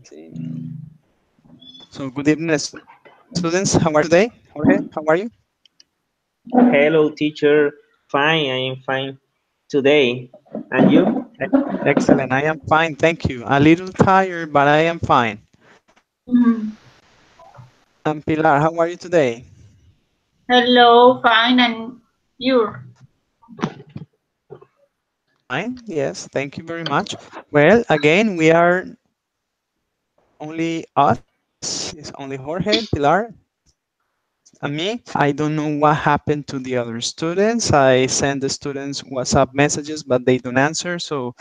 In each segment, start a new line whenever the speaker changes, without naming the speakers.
So good evening, students. How are you today? Jorge, how are you?
Hello, teacher. Fine, I am fine today. And you?
Excellent. I am fine, thank you. A little tired, but I am fine.
Mhm.
And Pilar, how are you today?
Hello, fine, and you?
Fine, yes, thank you very much. Well, again, we are only us. It's only Jorge, Pilar, and me. I don't know what happened to the other students. I send the students WhatsApp messages, but they don't answer. So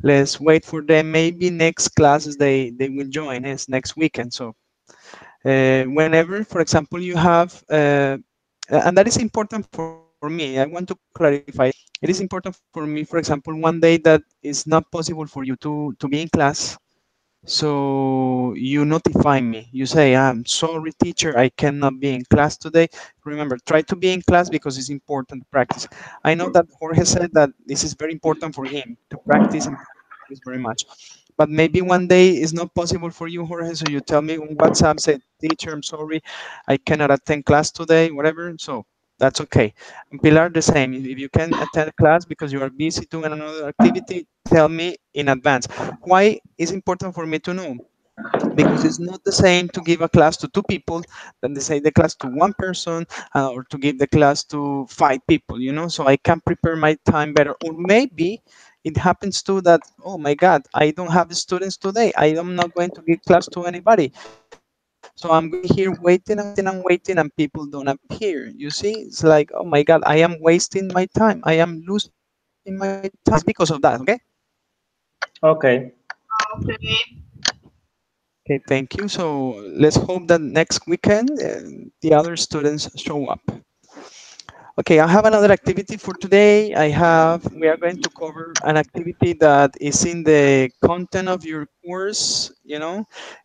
let's wait for them. Maybe next classes they will join us next weekend. So whenever, for example, you have, and that is important for me. I want to clarify this. It is important for me, for example, one day that is not possible for you to be in class. So you notify me. You say, I'm sorry, teacher, I cannot be in class today. Remember, try to be in class because it's important to practice. I know that Jorge said that this is very important for him to practice and practice very much. But maybe one day is not possible for you, Jorge. So you tell me on WhatsApp, say, teacher, I'm sorry, I cannot attend class today, whatever. So that's okay. And Pilar, the same. If you can attend class because you are busy doing another activity, tell me in advance. Why is important for me to know? Because it's not the same to give a class to two people than to say the class to one person or to give the class to five people, so I can prepare my time better. Or maybe it happens too that, oh my God, I don't have students today. I am not going to give class to anybody. So I'm going to be here waiting and waiting and waiting and people don't appear. You see, it's like, oh my God, I am wasting my time. I am losing my time. It's because of that, okay?
Okay.
Okay.
Okay, thank you. So let's hope that next weekend the other students show up. Okay, I have another activity for today. We are going to cover an activity that is in the content of your course,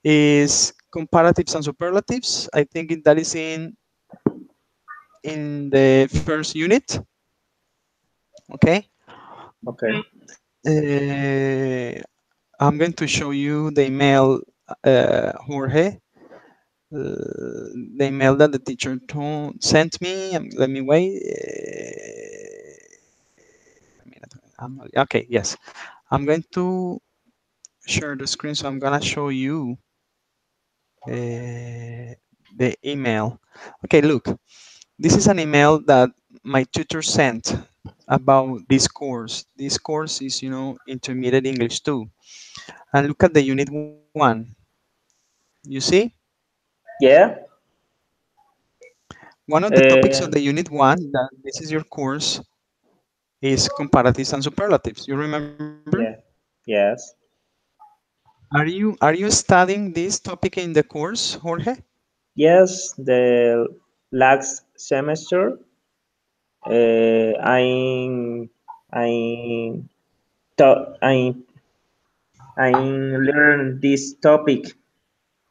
is comparatives and superlatives. I think that is in the first unit. Okay.
Okay.
Uh, I'm going to show you the email, Jorge. The email that the teacher sent me. Let me wait. A minute. Okay, yes. I'm going to share the screen, so I'm gonna show you the email. Okay, look, this is an email that my tutor sent about this course. This course is, Intermediate English 2. And look at the Unit 1. You see?
Yeah.
One of the topics of
Uh,
the Unit 1, that this is your course, is comparatives and superlatives. You remember?
yeah. Yes.
Are you studying this topic in the course, Jorge?
Yes. The last semester, I I learned this topic,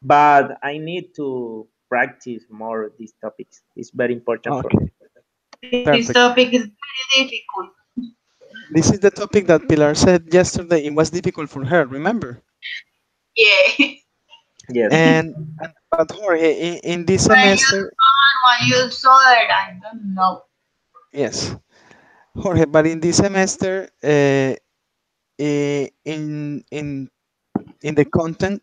but I need to practice more these topics. It's very important for me.
Okay,
This
perfect.
topic is very difficult.
This is the topic that Pilar said yesterday. It was difficult for her, remember?
Yeah.
Yes.
And but Jorge, in this
When you
semester,
saw when you saw it, I don't know.
yes, Jorge, but in this semester, in the content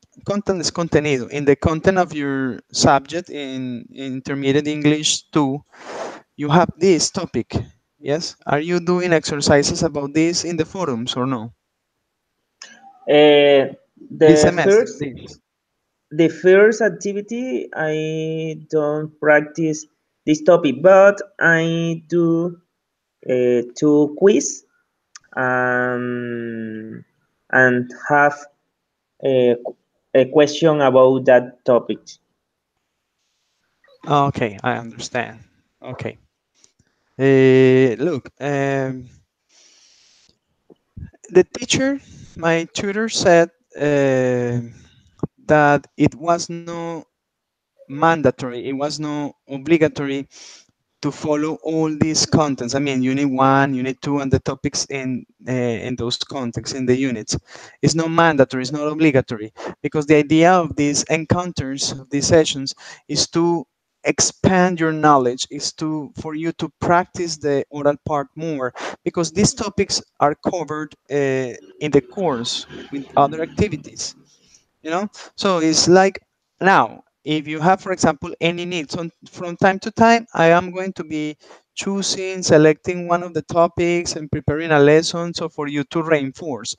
is contenido. In the content of your subject in Intermediate English 2, you have this topic. Yes. Are you doing exercises about this in the forums or no?
Uh,
This
the
semester,
first
this.
the first activity I don't practice this topic, but I do two quiz and have a, a question about that topic.
Okay, I understand. Okay. Look, the teacher, my tutor said that it was no mandatory, it was no obligatory to follow all these contents. I mean, unit one, unit two, and the topics in those contexts in the units. It's not mandatory. It's not obligatory because the idea of these encounters, of these sessions, is to expand your knowledge, is to for you to practice the oral part more because these topics are covered in the course with other activities, you know. So it's like, now if you have, for example, any needs from time to time, I am going to be choosing, selecting one of the topics and preparing a lesson so for you to reinforce,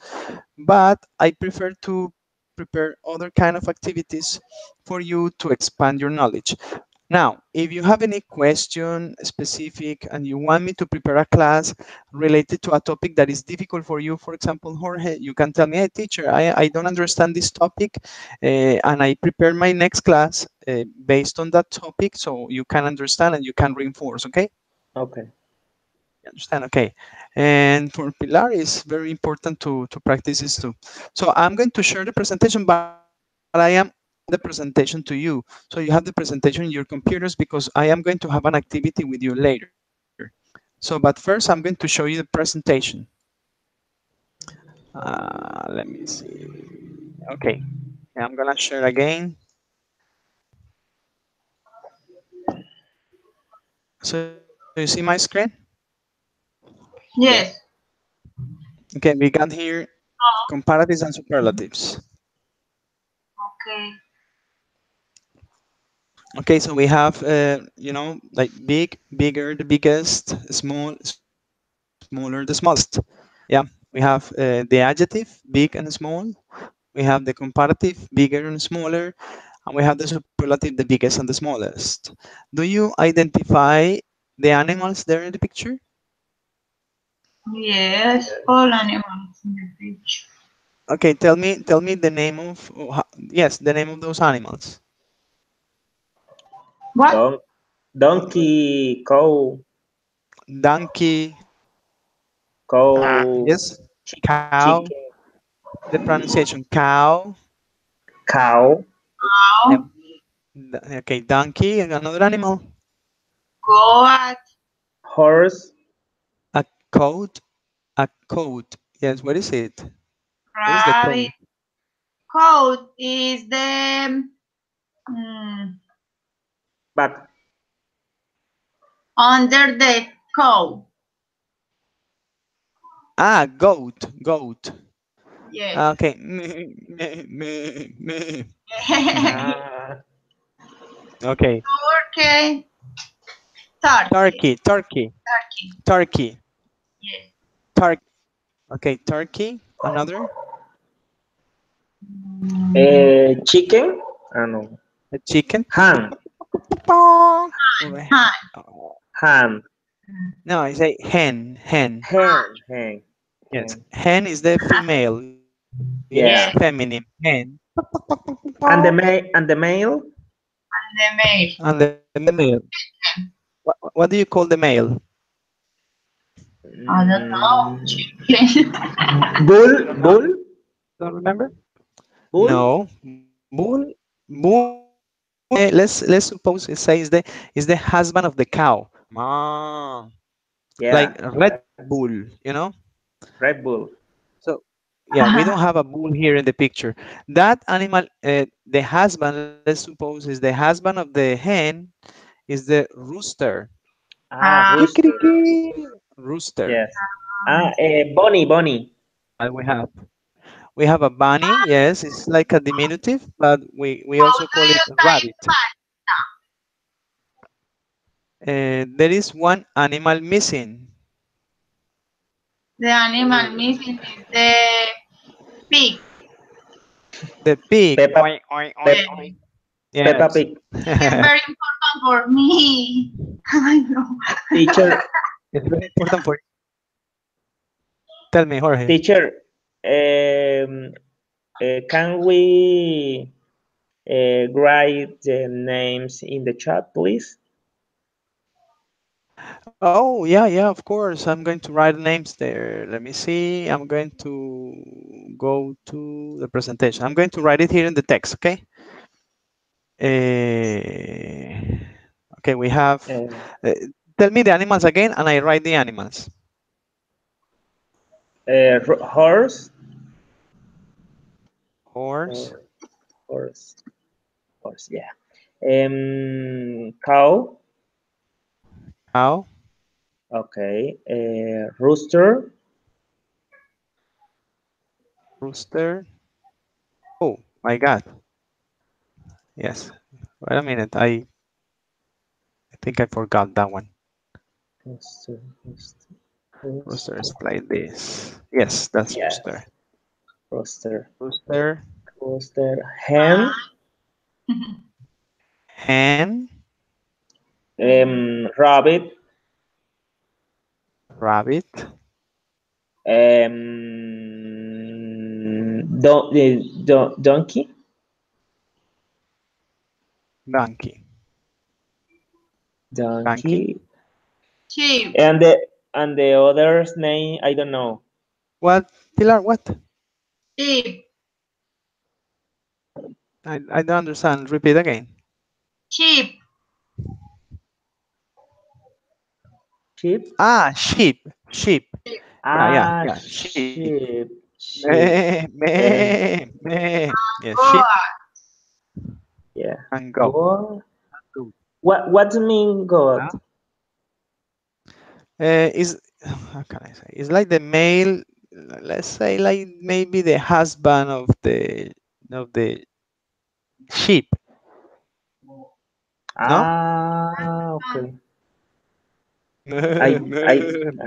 but I prefer to prepare other kind of activities for you to expand your knowledge. Now, if you have any question specific and you want me to prepare a class related to a topic that is difficult for you, for example, Jorge, you can tell me, hey, teacher, I don't understand this topic, and I prepare my next class based on that topic so you can understand and you can reinforce, okay?
Okay.
You understand? Okay. And for Pilar, it's very important to practice this too. So I'm going to share the presentation, but I am the presentation to you. So you have the presentation in your computers because I am going to have an activity with you later. So, but first I'm going to show you the presentation. Let me see. Okay. I'm gonna share again. So you see my screen?
Yes.
Yes.
Okay, we got here
Oh,
comparatives and superlatives.
okay.
Okay, so we have, like big, bigger, the biggest, small, smaller, the smallest. Yeah, we have the adjective, big and small. We have the comparative, bigger and smaller. And we have the superlative, the biggest and the smallest. Do you identify the animals there in the picture?
Yes, all animals in the beach.
Okay, tell me the name of, yes, the name of those animals.
What?
Don donkey, cow,
Donkey,
cow,
yes, cow,
chicken,
the pronunciation, cow,
cow,
and
Cow,
okay, donkey, and another animal,
goat,
horse,
a coat, a coat. Yes, what is it? What is the
rabbit.
coat?
Coat is the mm,
but
under the cow.
Ah, goat, goat.
Yes.
Ah, okay, meh, meh, meh, meh.
ah,
Okay,
Okay. Turkey.
turkey, turkey,
Turkey.
turkey,
Yes.
turkey. Okay, turkey. Another,
Mm,
chicken, no,
a chicken.
ham,
Okay.
Hi.
Oh,
ham,
no, I say hen, hen.
hen, hen,
Yes,
hen.
hen is the female. Yes, feminine.
Yes,
Yes.
Hen.
and the male,
And the mail.
And the male. What do you call the male?
I don't know.
mm,
Chicken.
You
bull,
don't know?
bull,
Don't remember?
bull.
No. Bull is let's suppose it says the is the husband of the cow. Ma.
Yeah,
Like Red Bull, you know?
Red Bull.
So yeah, we don't have a bull here in the picture. That animal, the husband, let's suppose, is the husband of the hen, is the rooster.
Ah,
Ah,
rooster.
Kikiriki. Rooster.
Yes. Bunny, bunny.
And we have a bunny. Yes, it's like a diminutive, but we
how
also
do
call
you
it
say
rabbit. There is one animal missing.
the animal
Uh,
missing is the pig?
The pig.
Peppa,
Oink, oink, oink,
Pep,
Yes.
oink.
Peppa
Yes.
Pig.
It's very important for me. I know.
Teacher,
It's very important for you. Tell me, Jorge.
teacher. Can we write the names in the chat, please?
Oh, yeah, yeah, of course. I'm going to write names there. Let me see. I'm going to go to the presentation. I'm going to write it here in the text, okay? Eh, okay, we have.
Uh,
Uh, Tell me the animals again, and I write the animals.
Horse,
Horse,
or horse, horse. Yeah. Cow.
cow,
Okay. Rooster.
rooster. Oh my God. Yes. Wait a minute. I think I forgot that one.
Rooster. Rooster.
Rooster is
Rooster.
like this. Yes, that's
Yes.
rooster.
Rooster.
Rooster,
Rooster. Hen.
hen,
Rabbit.
rabbit,
Donkey.
donkey, donkey.
Donkey.
Sheep.
And the other's name I don't know.
What, Pilar? What?
Sheep.
I don't understand. Repeat again.
Sheep.
Sheep.
Ah, sheep, sheep. Yeah, yeah,
Ah,
yeah. Sheep.
sheep. Sheep.
Meh,
Um.
meh, meh. Yeah, sheep
Goat.
Yeah.
and goat.
Goat.
Goat.
What do you mean goat?
Yeah. Is how can I say? It's like the male. Let's say like maybe the husband of the sheep. No.
Ah, okay. I
Meh,
I
meh.
I,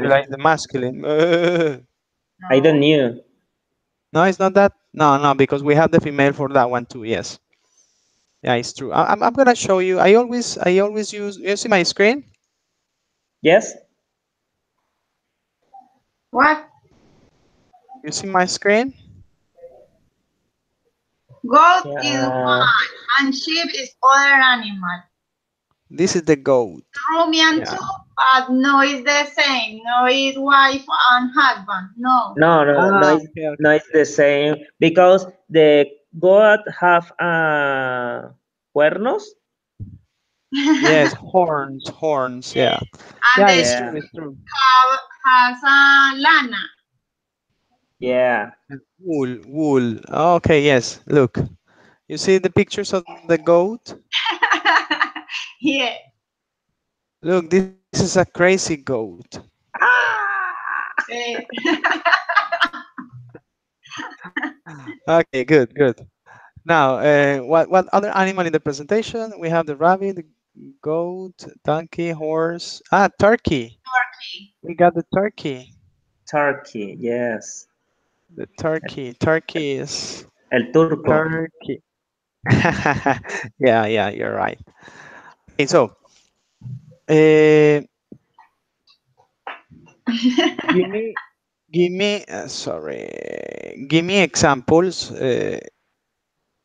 Like the masculine. Meh.
I don't
No.
knew.
No, it's not that. No, no, because we have the female for that one too. Yes. Yeah, it's true. I'm gonna show you. I always use. You see my screen?
Yes.
What?
You see my screen?
Goat is
Yeah.
one and sheep is other animal.
This is the goat.
Rumian
Yeah.
too, but no is the same. No is wife and husband. No.
No, no, no.
Ah,
It's,
okay,
no,
okay.
it's the same because the goat have cuernos.
Yes, horns, horns. Yeah,
And
yeah.
the
It's
sheep
true.
Yeah.
It's true.
has a lana.
Yeah.
Wool, wool. Okay, yes. Look, you see the pictures of the goat?
Yeah.
Look, this is a crazy goat.
Ah!
Eh,
Okay, good, good. Now, what other animal in the presentation? We have the rabbit, the goat, donkey, horse. Ah, turkey. We got the turkey.
Turkey. Yes.
The turkey. Turkey is
El turco.
turkey. Yeah, yeah, you're right. Okay, so uh, give me, give me examples,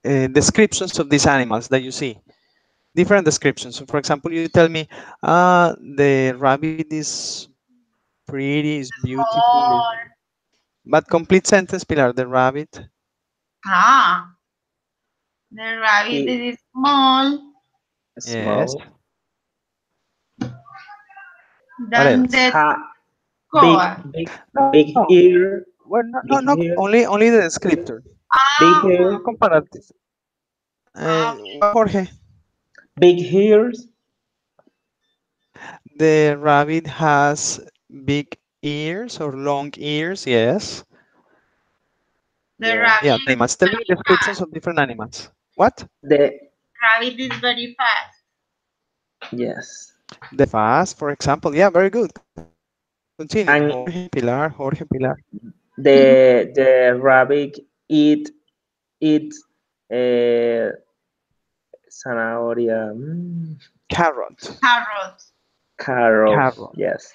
descriptions of these animals that you see. Different descriptions. So, for example, you tell me, the rabbit is pretty, is beautiful,
Small.
but complete sentence, Pilar. The rabbit.
Ah, the rabbit
I-
is small.
Yes.
Small.
What
Than
else?
the
Ha, big,
goat.
big,
No,
big ear,
well, no, no,
big
no.
ear,
Only the descriptor.
big
Ah,
hair,
No comparative. What, Jorge?
big ears.
The rabbit has big ears or long ears. Yes.
the
Yeah.
Yeah,
rabbit
the animals. Tell me descriptions of different animals. What?
The
rabbit is very fast.
yes.
The fast, for example. Yeah, very good. Continue. Jorge, Pilar,
And
Jorge, Pilar.
the rabbit eat uh, zanahoria,
Carrot.
Carrot.
carrots.
Carrot.
Yes.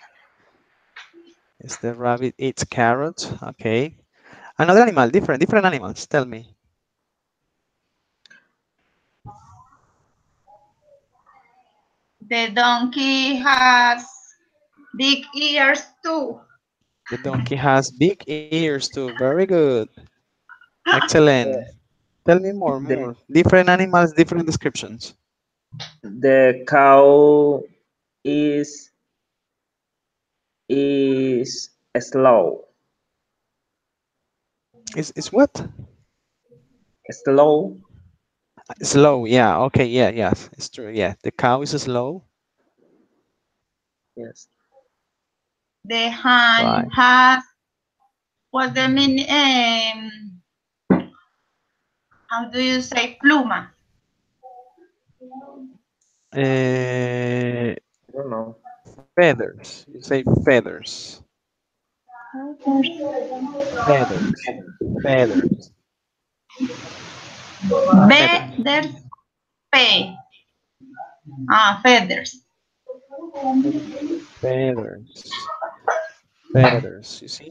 Is the rabbit eats carrots? Okay. Another animal, different animals. Tell me.
The donkey has big ears too.
The donkey has big ears too. Very good. Excellent.
The
Tell me more,
the,
more. Different animals, different descriptions.
the cow is. is slow.
Is what?
Slow.
Slow. Yeah. Okay. Yeah. Yes. It's true. Yeah. The cow is slow.
Yes.
The hand
Right.
has what's the mean? How do you say pluma?
Uh,
I don't know.
feathers. You say feathers. Feathers. Feathers. Feathers.
Feathers, pay. Ah, feathers.
Feathers. Feathers. You see?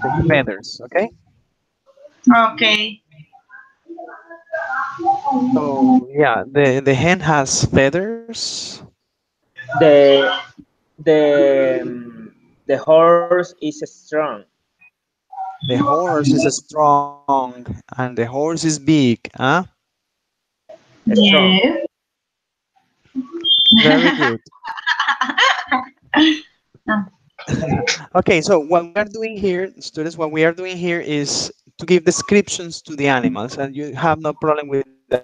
Say feathers. Okay.
Okay.
So yeah, the hen has feathers.
The the horse is strong.
The horse is strong and the horse is big. Huh?
Strong.
Yes.
Very good. Okay, so what we are doing here, students, what we are doing here is to give descriptions to the animals, and you have no problem with that.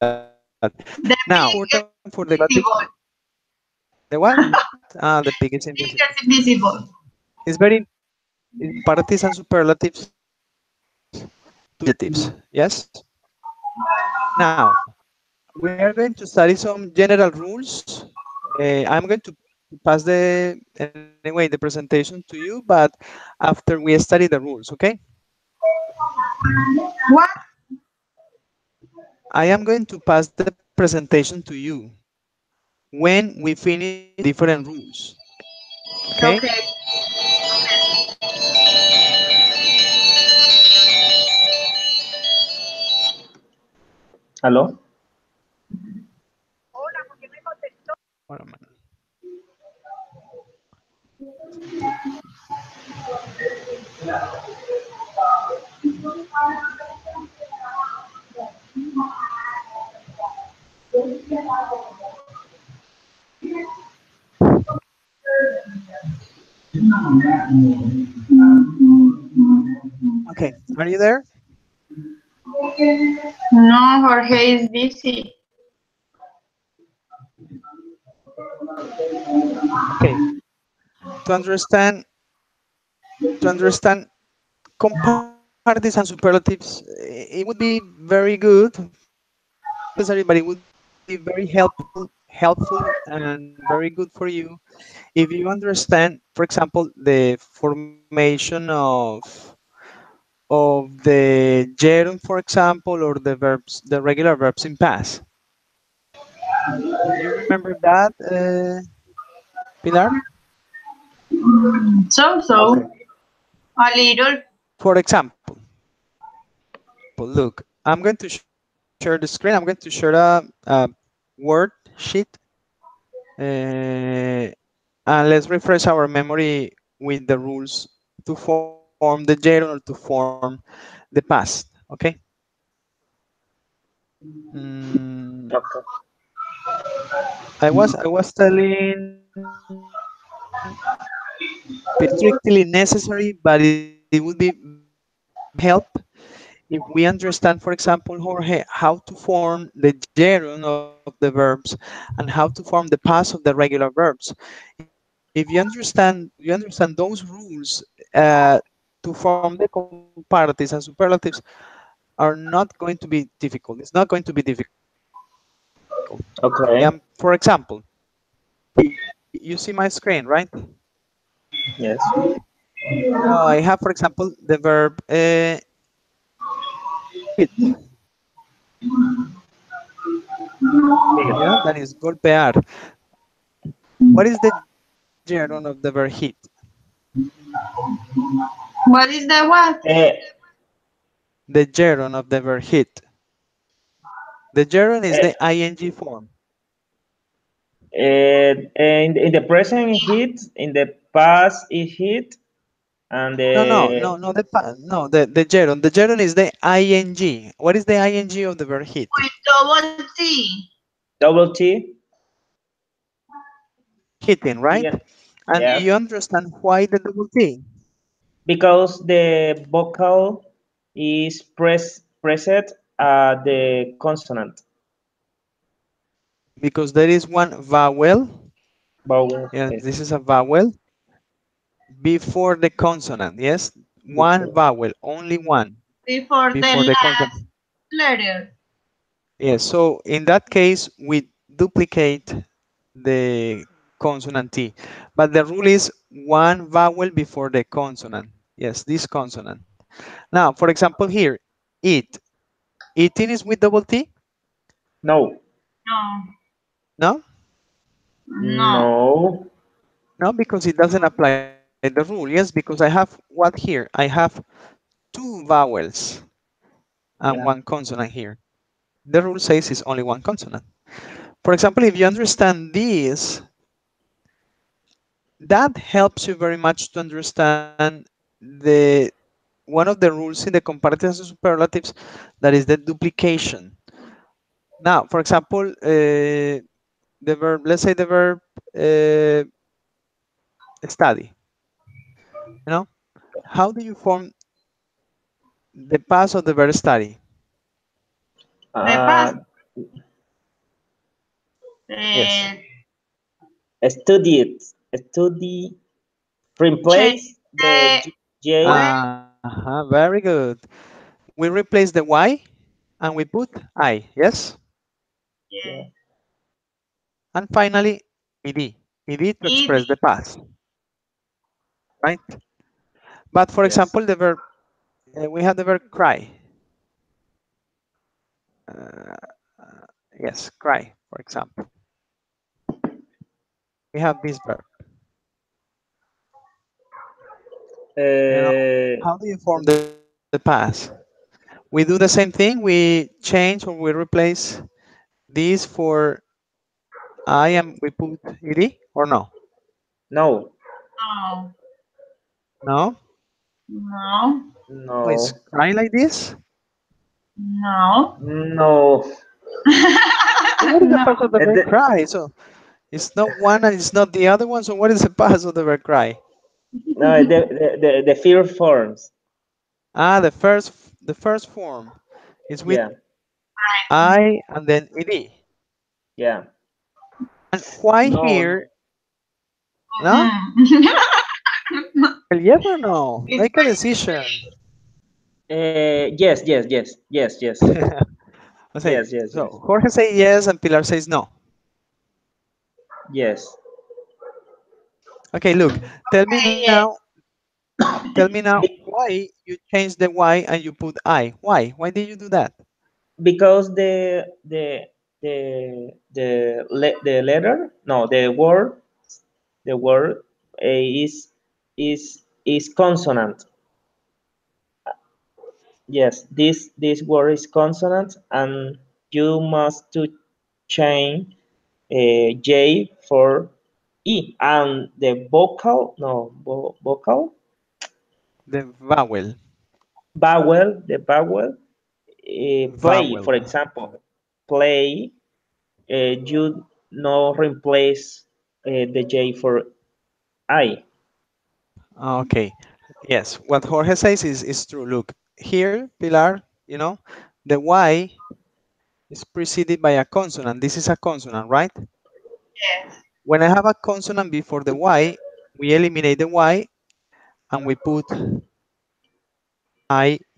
Now, what is
The
important
pig
for the
is
aquatics?
invisible.
The what? The pig is invisible.
Pig is invisible.
It's very imperatives and superlatives to give adjectives. Yes. Now, we are going to study some general rules. I'm going to pass anyway the presentation to you, but after we study the rules, okay?
What?
I am going to pass the presentation to you when we finish the different rules, okay?
Okay.
Hello.
Hold on a minute. Okay, are you there?
No, Jorge is busy.
Okay, to understand comparatives and superlatives, it would be very good, not necessary, but it would be very helpful and very good for you if you understand, for example, the formation of the gerund, for example, or the regular verbs in past. Do you remember that, Pilar?
So
Okay.
so. A little.
For example, look, I'm going to share the screen. I'm going to share a word sheet, uh, and let's refresh our memory with the rules to form the gerund or to form the past. Okay. Mm,
Okay.
I was telling it is not strictly necessary, but it would be very help if we understand, for example, Jorge, how to form the gerund of the verbs and how to form the past of the regular verbs. If you understand those rules, uh, to form the comparatives and superlatives are not going to be difficult. It's not going to be difficult. For example,
Okay.
you see my screen, right?
Yes.
So I have, for example, the verb hit.
Hit.
Yeah, that is golpear. What is the gerund of the verb hit?
What is the what?
Uh,
The gerund of the verb hit. The gerund is the ing form.
in the present it hit, in the past it hit, and
No, no,
the
no, no. The gerund. The gerund is the ing. What is the ing of the verb hit?
With double T.
double T.
hitting, right?
Yeah.
And do
Yes.
you understand why the double T?
Because the vocal is pressed the consonant
Because there is one vowel.
vowel.
Yes,
Yes.
this is a vowel before the consonant. Yes, one
Before.
vowel, only one
before the
before the consonant.
last letter.
Yes, so in that case, we duplicate the consonant T. But the rule is one vowel before the consonant. Yes, this consonant. Now, for example, here, eat. Eating is with double T?
No.
No,
No?
no.
No.
No, because it doesn't apply the rule. Yes, because I have what here? I have two vowels and one
Yeah.
consonant here. The rule says it's only one consonant. For example, if you understand this, that helps you very much to understand the one of the rules in the comparatives and superlatives, that is the duplication. Now, for example, the verb, let's say the verb study. You know, how do you form the past of the verb study?
The
Uh,
past,
Yes.
uh,
studied. Study.
change
Replace the
the
J.
way.
Uh-huh, very good. We replace the Y and we put I, yes?
Yeah.
Yeah.
And finally, ed. Ed to
Ed,
express the past, right? But for
Yes.
example, the verb, we have the verb cry. Uh, yes, cry, for example. We have this verb. You know,
Uh,
how do you form the past? We do the same thing. We change or we replace this for I am, we put ed or no?
no.
no,
No?
no,
No, it's
No.
cry like this.
no,
No.
So what is the
no.
past of the verb
The,
cry? So it's not one and it's not the other one. So what is the past of the verb cry?
no. The fear forms.
Ah, the first form is with
Yeah.
I and then ed.
Yeah.
And why
No.
here? No?
Mhm.
Well, yes or no?
It's
Make a decision.
Yes. Yes. Yes. Yes. Yes.
I say
Yes. Yes. Yes.
so. Jorge say yes and Pilar says no.
Yes.
Okay, look. Tell me
okay,
now. Tell me now
Be-
why you changed the Y and you put I. Why? Why did you do that?
because the letter, no, the word is consonant. Yes, this word is consonant, and you must to change J for E, and the vocal, no, vocal,
The vowel.
the vowel, play,
Vowel.
for example, play, you no replace the J for I.
Okay. Yes. What Jorge says is true. Look, here, Pilar, you know, the Y is preceded by a consonant. This is a consonant, right?
yes.
When I have a consonant before the Y, we eliminate the Y and we put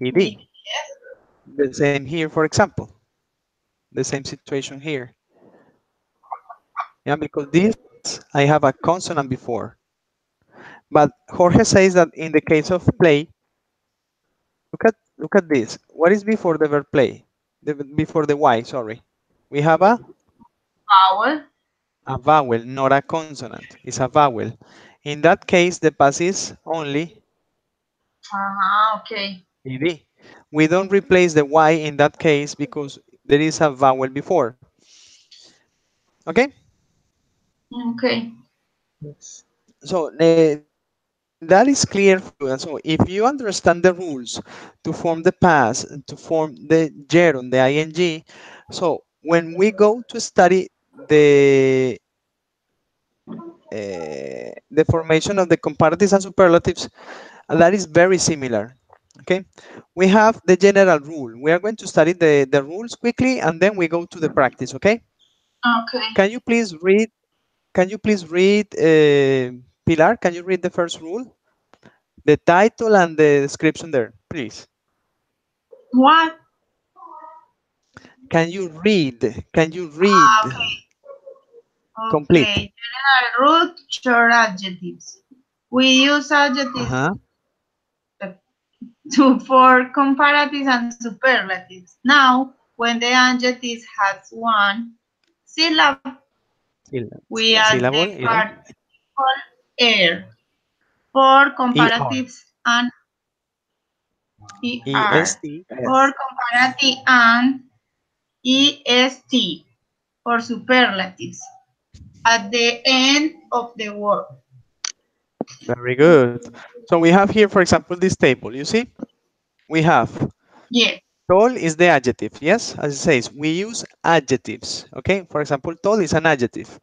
Yes.
IED. The same here, for example. The same situation here. Yeah, because this, I have a consonant before. But Jorge says that in the case of play, look at this. What is before the verb play? Before the Y, sorry. We have
Vowel.
a vowel, not a consonant. It's a vowel. In that case, the past is only
Okay.
ed. We don't replace the Y in that case because there is a vowel before. Okay?
Okay.
Yes.
So that is clear for you. And so if you understand the rules to form the past, and to form the gerund, the ing, so when we go to study the the formation of the comparatives and superlatives, and that is very similar. Okay, we have the general rule. We are going to study the rules quickly, and then we go to the practice. Okay,
Okay.
can you please read? Can you please read, Pilar? Can you read the first rule, the title and the description there, please?
What?
Can you read? Can you read complete?
Okay. General root, short adjectives. We use adjectives
Uh-huh.
for comparatives and superlatives. Now, when the adjective has one syllable, we add the
Syllable, yeah.
participle er. For
ER.
comparatives and er.
EST,
For
yes.
comparative and est. For superlatives at the end of the word.
Very good. So we have here, for example, this table. You see, we have
Yes.
tall is the adjective. Yes, as it says, we use adjectives. Okay, for example, tall is an adjective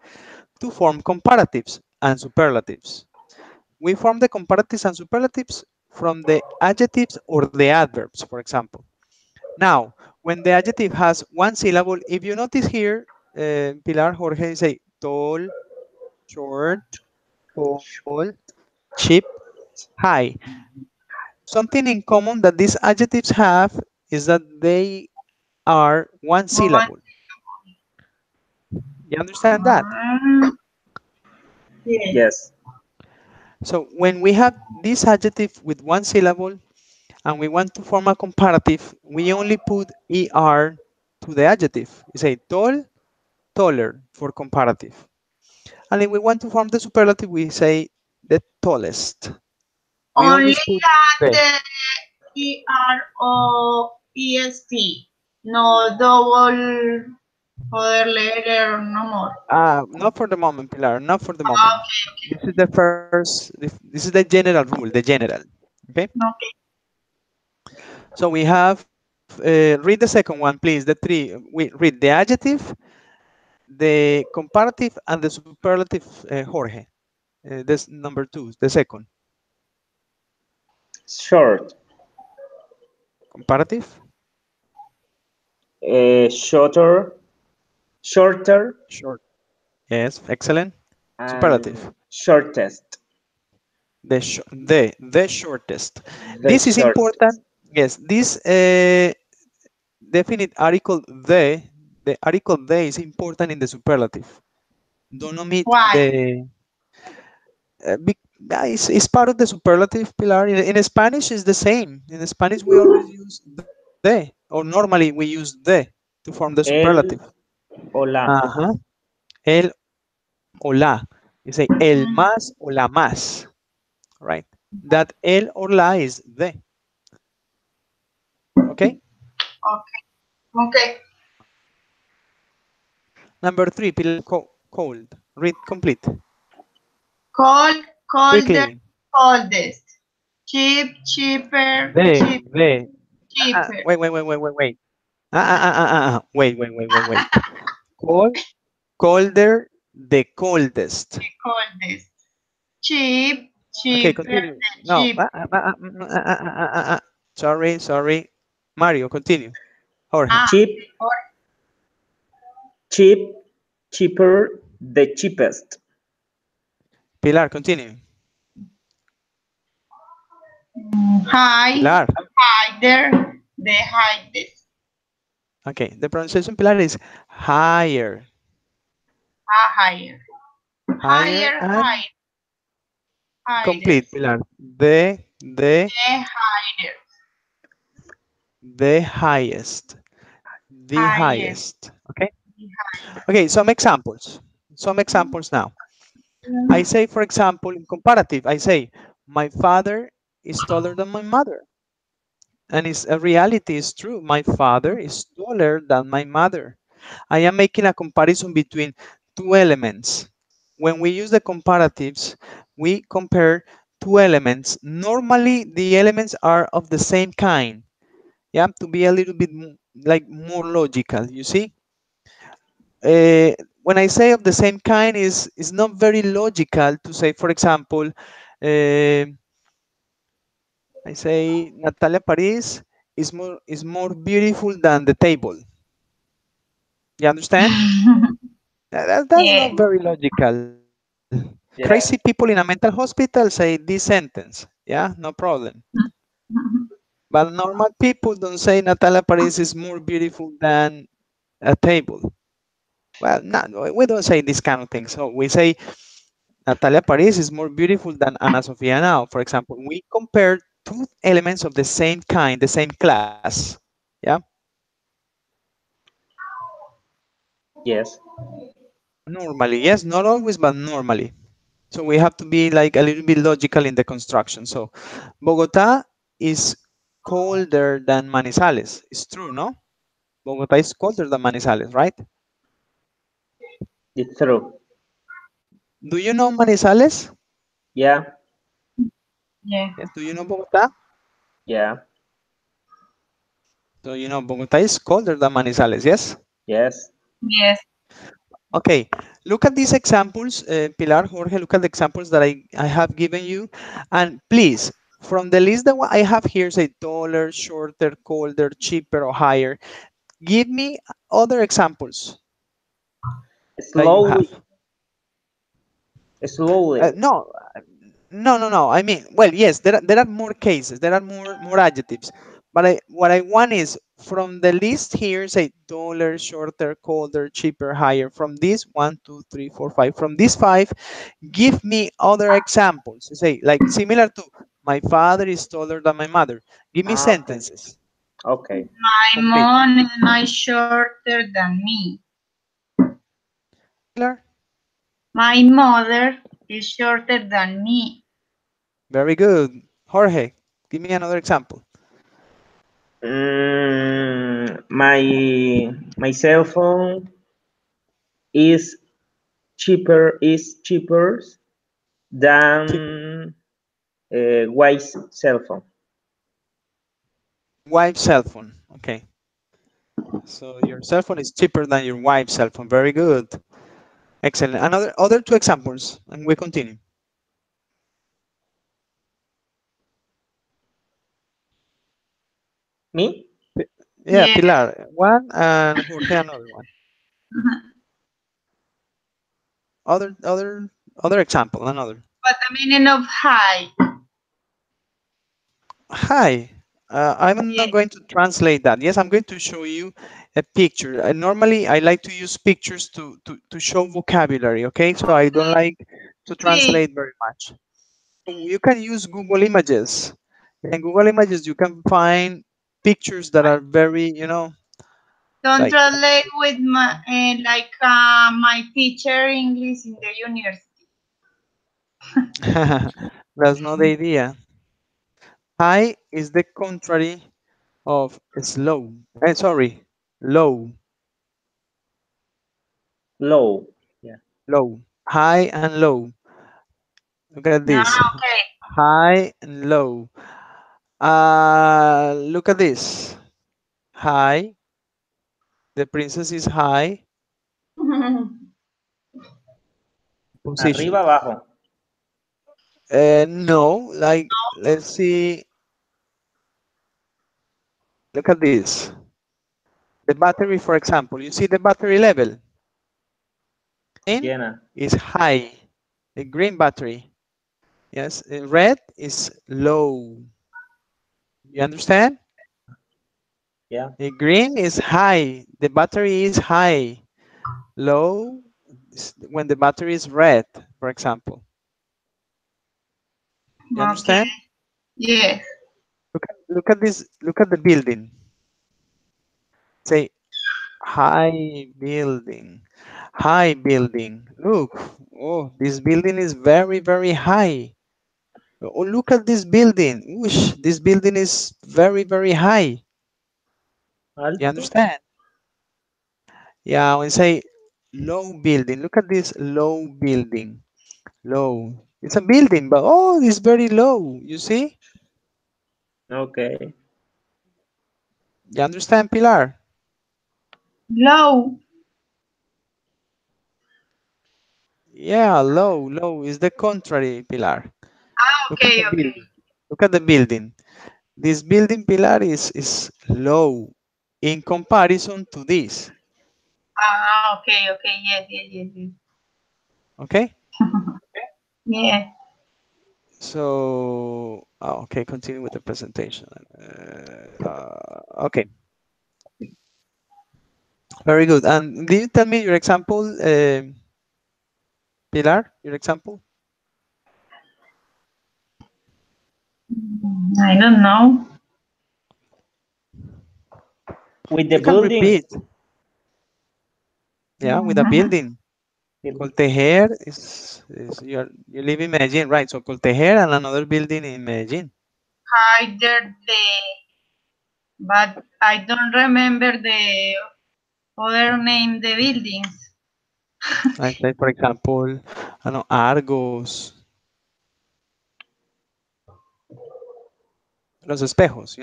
to form comparatives and superlatives. We form the comparatives and superlatives from the adjectives or the adverbs, for example. Now, when the adjective has one syllable, if you notice here, Pilar, Jorge say tall, short, tall, cheap, high. Something in common that these adjectives have is that they are one
One.
syllable. You understand that?
Yes.
Yes.
So when we have this adjective with one syllable and we want to form a comparative, we only put er to the adjective. You say tall, taller for comparative. And if we want to form the superlative, we say the tallest. We
Only
always put the.
at the EROEST. No double other letter, no more.
Not for the moment, Pilar. Not for the moment.
Okay,
This is the first. This is the general rule. The general. Okay.
okay.
So we have. Read the second one, please. The three. We read the adjective, the comparative, and the superlative. Jorge. This number two. The second.
Short,
Comparative.
shorter, shorter,
Short. Yes. Excellent.
and
Superlative.
shortest.
The shortest.
The
This is
shortest.
important. Yes, this definite article the article the is important in the superlative. Don't omit
Why?
it's part of the superlative, Pilar. In Spanish is the same. In Spanish we always use the, or normally we use the to form the superlative.
El o la.
Uh-huh. El o la. You say el
Mm,
más o la más, right? That el or la is the. Okay.
okay, okay.
Number three, Pilar, cold. Read complete.
Cold, colder,
Quickly.
coldest. Cheap, cheaper, cheap,
The.
cheaper.
Wait. Wait. Cold, colder, the coldest.
The coldest. Cheap,
Okay,
cheaper,
continue.
the
No.
cheap.
Sorry. Mario, continue. Jorge.
Ah,
Cheap,
or
cheap, cheaper, the cheapest.
Pilar, continue.
high,
Pilar.
hider, the highest.
Okay, the pronunciation, Pilar, is higher.
Ah, higher.
Higher
Higher,
and complete,
highest.
Pilar.
The higher,
The highest. The
highest.
highest. Okay.
The higher.
Okay, some examples. Some examples now. I say, for example, in comparative, I say, my father is taller than my mother. And it's a reality, is true. My father is taller than my mother. I am making a comparison between two elements. When we use the comparatives, we compare two elements. Normally, the elements are of the same kind. Yeah, to be a little bit like more logical, you see? Uh, when I say of the same kind is not very logical to say, for example, I say Natalia Paris is more beautiful than the table. You understand? That's
Yeah.
not very logical. Crazy people in a
Yeah.
mental hospital say this sentence. Yeah, no problem. But normal people don't say Natalia Paris is more beautiful than a table. Well, no, we don't say this kind of thing. So we say Natalia Paris is more beautiful than Ana Sofia now. For example, we compare two elements of the same kind, the same class. Yeah,
Yes.
normally, yes, not always, but normally. So we have to be like a little bit logical in the construction. So Bogota is colder than Manizales. It's true, no? Bogota is colder than Manizales, right?
It's true.
Do you know Manizales?
Yeah.
Yeah.
Yes. Do you know Bogota?
Yeah.
So you know Bogota is colder than Manizales, yes?
Yes.
Yes.
Okay, look at these examples, Pilar, Jorge, look at the examples that I have given you. And please, from the list that I have here, say taller, shorter, colder, cheaper, or higher, give me other examples that you have.
Slowly. Slowly.
No, no. I mean, well, yes, there are more cases, there are more adjectives, but what I want is from the list here, say taller, shorter, colder, cheaper, higher. From this one, two, three, four, five. From these five, give me other examples. Say like similar to my father is taller than my mother. Give me
Ah, okay.
sentences
Okay.
My
complete.
mom is much shorter than me.
Pilar,
My mother is shorter than me.
very good. Jorge, give me another example.
My cell phone is cheaper than Wise cell phone.
Wife cell phone. Okay. So your cell phone is cheaper than your wife's cell phone. Very good. Excellent. Another other two examples, and we continue.
Me?
Yeah,
Yeah.
Pilar, one and Jorge another one. Other example, another.
But the meaning of high.
Hi. I'm not
Yeah.
going to translate that. Yes, I'm going to show you a picture. Normally, I like to use pictures to show vocabulary. Okay, so I don't like to
See,
translate very much. You can use Google Images. In Google Images, you can find pictures that are very,
don't
like
translate with my like my teacher English in the university.
that's not the idea. High is the contrary of slow. Sorry, low,
Low. Yeah.
low. High and low. Look at
Ah,
this.
okay.
High and low. Look at this. High. The princess is high
Arriba,
position.
abajo.
No, like let's see. Look at this. The battery, for example. You see the battery level. Green
Llena.
is high. The green battery. Yes. Red is low. You understand?
Yeah.
The green is high. The battery is high. Low is when the battery is red, for example. You
Okay.
understand?
Yes.
Look at this. Look at the building. Say high building. High building. Look. Oh, this building is very, very high. Oh, look at this building. Whoosh, this building is very, very high. You
Alto.
understand? Yeah, when say low building, look at this low building. Low. It's a building, but oh, it's very low. You see?
Okay.
You understand, Pilar?
Low.
Yeah, low, low is the contrary, Pilar.
Ah,
Look at
okay,
the
okay.
building. Look at the building. This building, Pilar, is low in comparison to this.
Ah, okay, okay. Yes, yes, yes, yes.
Okay?
Yes.
So, okay, continue with the presentation. Okay, very good. And do you tell me your example, Pilar, your example?
I don't know.
With the
You can
buildings.
repeat, yeah, with a building. Coltejer is you live in Medellin, right? So Coltejer and another building in Medellin.
Hider the, but I don't remember the other name the buildings.
I say, for example, I know Argos, Los Espejos,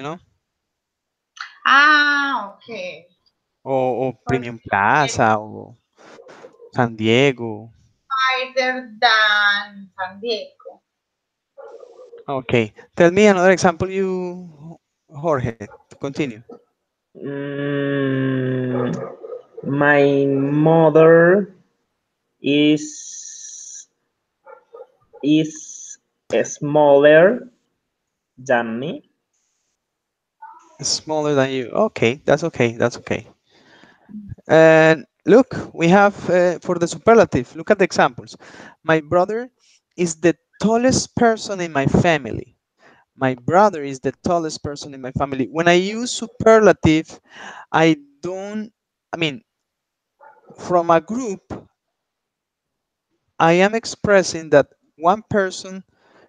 Ah, okay.
o
Pues,
Premium Plaza o San Diego.
Hider than San Diego.
Okay, tell me another example, you, Jorge, to continue.
Mm, my mother is is smaller than me.
Smaller than you. Okay, that's okay. That's okay. And look, we have for the superlative, look at the examples. My brother is the tallest person in my family. My brother is the tallest person in my family. When I use superlative, I don't, I mean, from a group, I am expressing that one person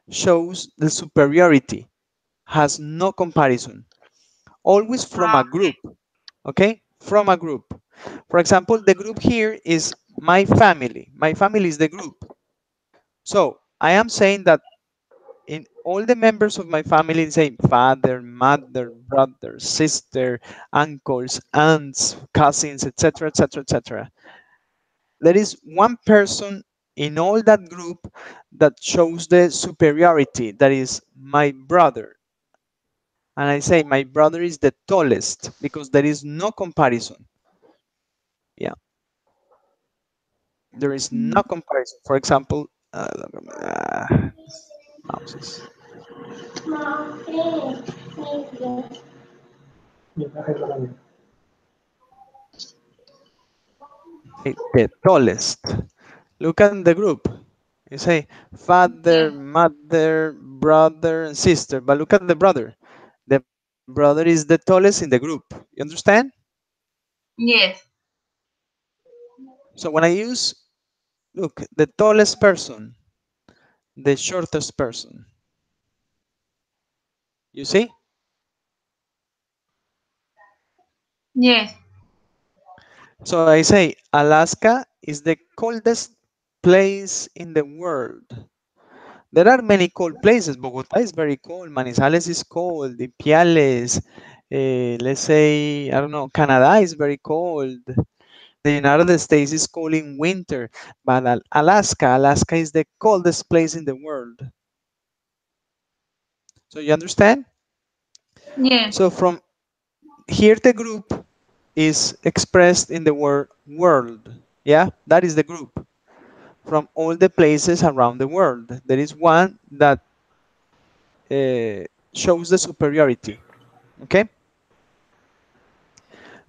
shows the superiority, has no comparison, always from
Ah,
a group, okay? From a group. For example, the group here is my family. My family is the group. So I am saying that in all the members of my family, say father, mother, brother, sister, uncles, aunts, cousins, etc., etc., etc. There is one person in all that group that shows the superiority. That is my brother. And I say my brother is the tallest because there is no comparison. Yeah, there is no comparison. For example, mouses. Say the tallest. Look at the group. You say father,
yes,
mother, brother, and sister. But look at the brother. The brother is the tallest in the group. You understand?
yes,
So when I use, look, the tallest person, the shortest person. You see?
yes,
So I say Alaska is the coldest place in the world. There are many cold places. Bogota is very cold. Manizales is cold. Ipiales, let's say, I don't know, Canada is very cold. The United States is cold in winter. But Alaska is the coldest place in the world. So you understand?
yes.
So from here, the group is expressed in the word world. Yeah, that is the group from all the places around the world. There is one that shows the superiority. Okay,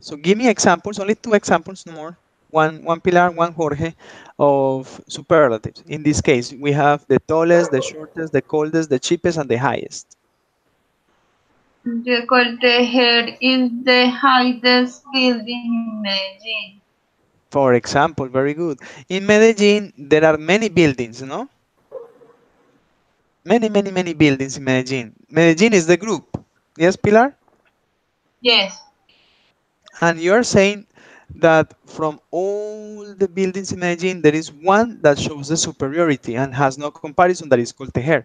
so give me examples, only two examples, no more. One Pilar, one Jorge, of superlatives. In this case, we have the tallest, the shortest, the coldest, the cheapest, and the highest.
The Coltejer is the highest building in Medellin.
For example, very good. In Medellin, there are many buildings, no? Many, many, many buildings in Medellin. Medellin is the group. Yes, Pilar?
Yes,
And you're saying that from all the buildings in Medellin, there is one that shows the superiority and has no comparison, that is called Tejer.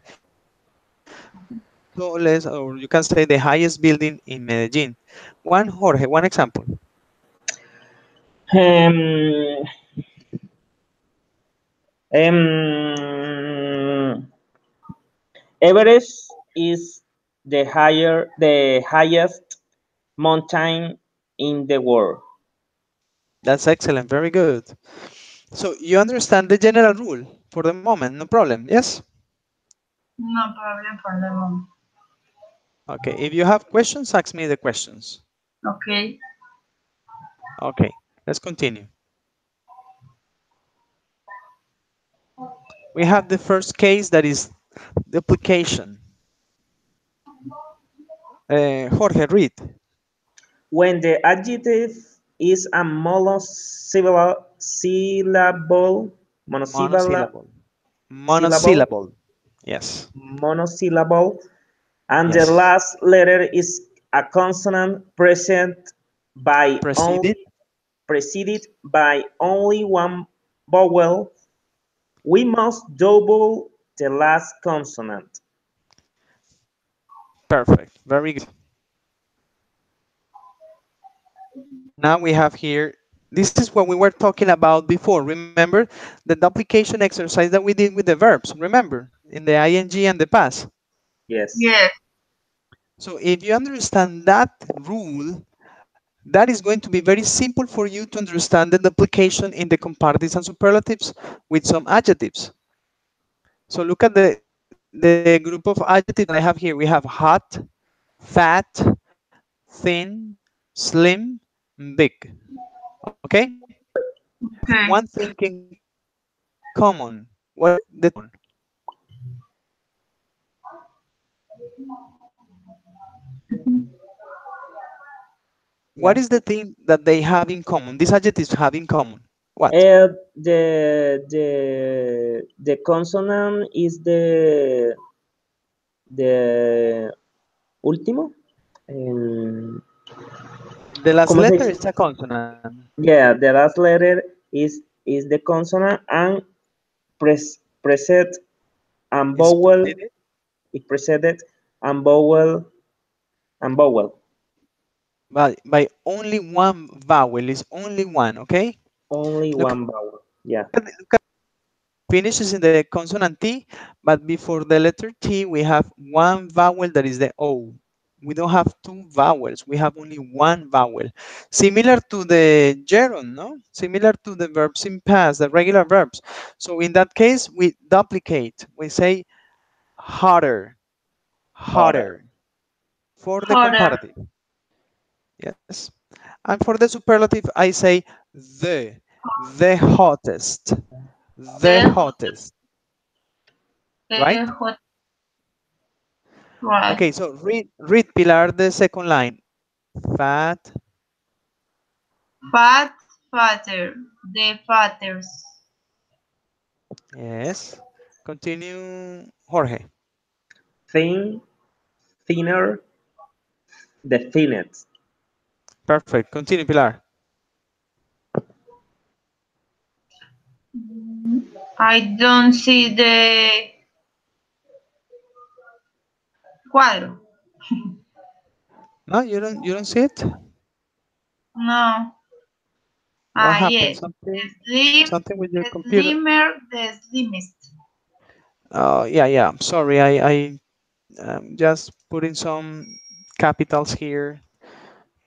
That is the tallest, or you can say the highest building in Medellin. One, Jorge, one example.
Um, Um, Everest is the highest mountain in the world.
That's excellent. Very good. So you understand the general rule for the moment, no problem. Yes?
No problem for the moment.
Okay. If you have questions, ask me the questions.
Okay.
Okay. Let's continue. We have the first case that is duplication. Jorge, read.
When the adjective is a monosyllable,
Monosyllable.
syllable,
Monosyllable. Yes.
monosyllable, and the
Yes.
last letter is a consonant
Preceded.
preceded by only one vowel, we must double the last consonant.
Perfect. Very good. Now we have here, this is what we were talking about before. Remember the duplication exercise that we did with the verbs. Remember in the ing and the past.
Yes.
Yes.
So if you understand that rule, that is going to be very simple for you to understand the duplication in the comparatives and superlatives with some adjectives. So look at the group of adjectives that I have here. We have hot, fat, thin, slim, big. Okay? They have one
Okay.
thing in common. What is the thing in common? What
Yeah.
is the thing that they have in common? These adjectives have in common. What?
The consonant is the último. Um,
The last
¿Cómo se
letter
dice?
is a consonant.
Yeah, the last letter is the consonant and precede and
Is
vowel.
preceded
It preceded and vowel and vowel.
by only one vowel. Is only one. Okay.
Only
Look
one vowel. Yeah.
look at finishes in the consonant T, but before the letter T, we have one vowel that is the O. We don't have two vowels. We have only one vowel. Similar to the gerund, no? Similar to the verbs in past, the regular verbs. So in that case, we duplicate. We say hotter,
Hotter.
hotter for the
Hotter.
comparative. Yes. And for the superlative, I say the hottest, the
The
hottest, right?
hot. Right.
Okay, so read Pilar the second line. Fat,
Fat. Fatter. The fatters.
yes. Continue, Jorge.
Thin, thinner, the thinnest.
Perfect. Continue, Pilar.
I don't see the cuadro.
No, you don't see it?
No.
What
Ah,
happened?
yes.
Something with your
The
computer?
slimmer, the slimmest.
Oh, yeah, yeah. I'm sorry. I just putting some capitals here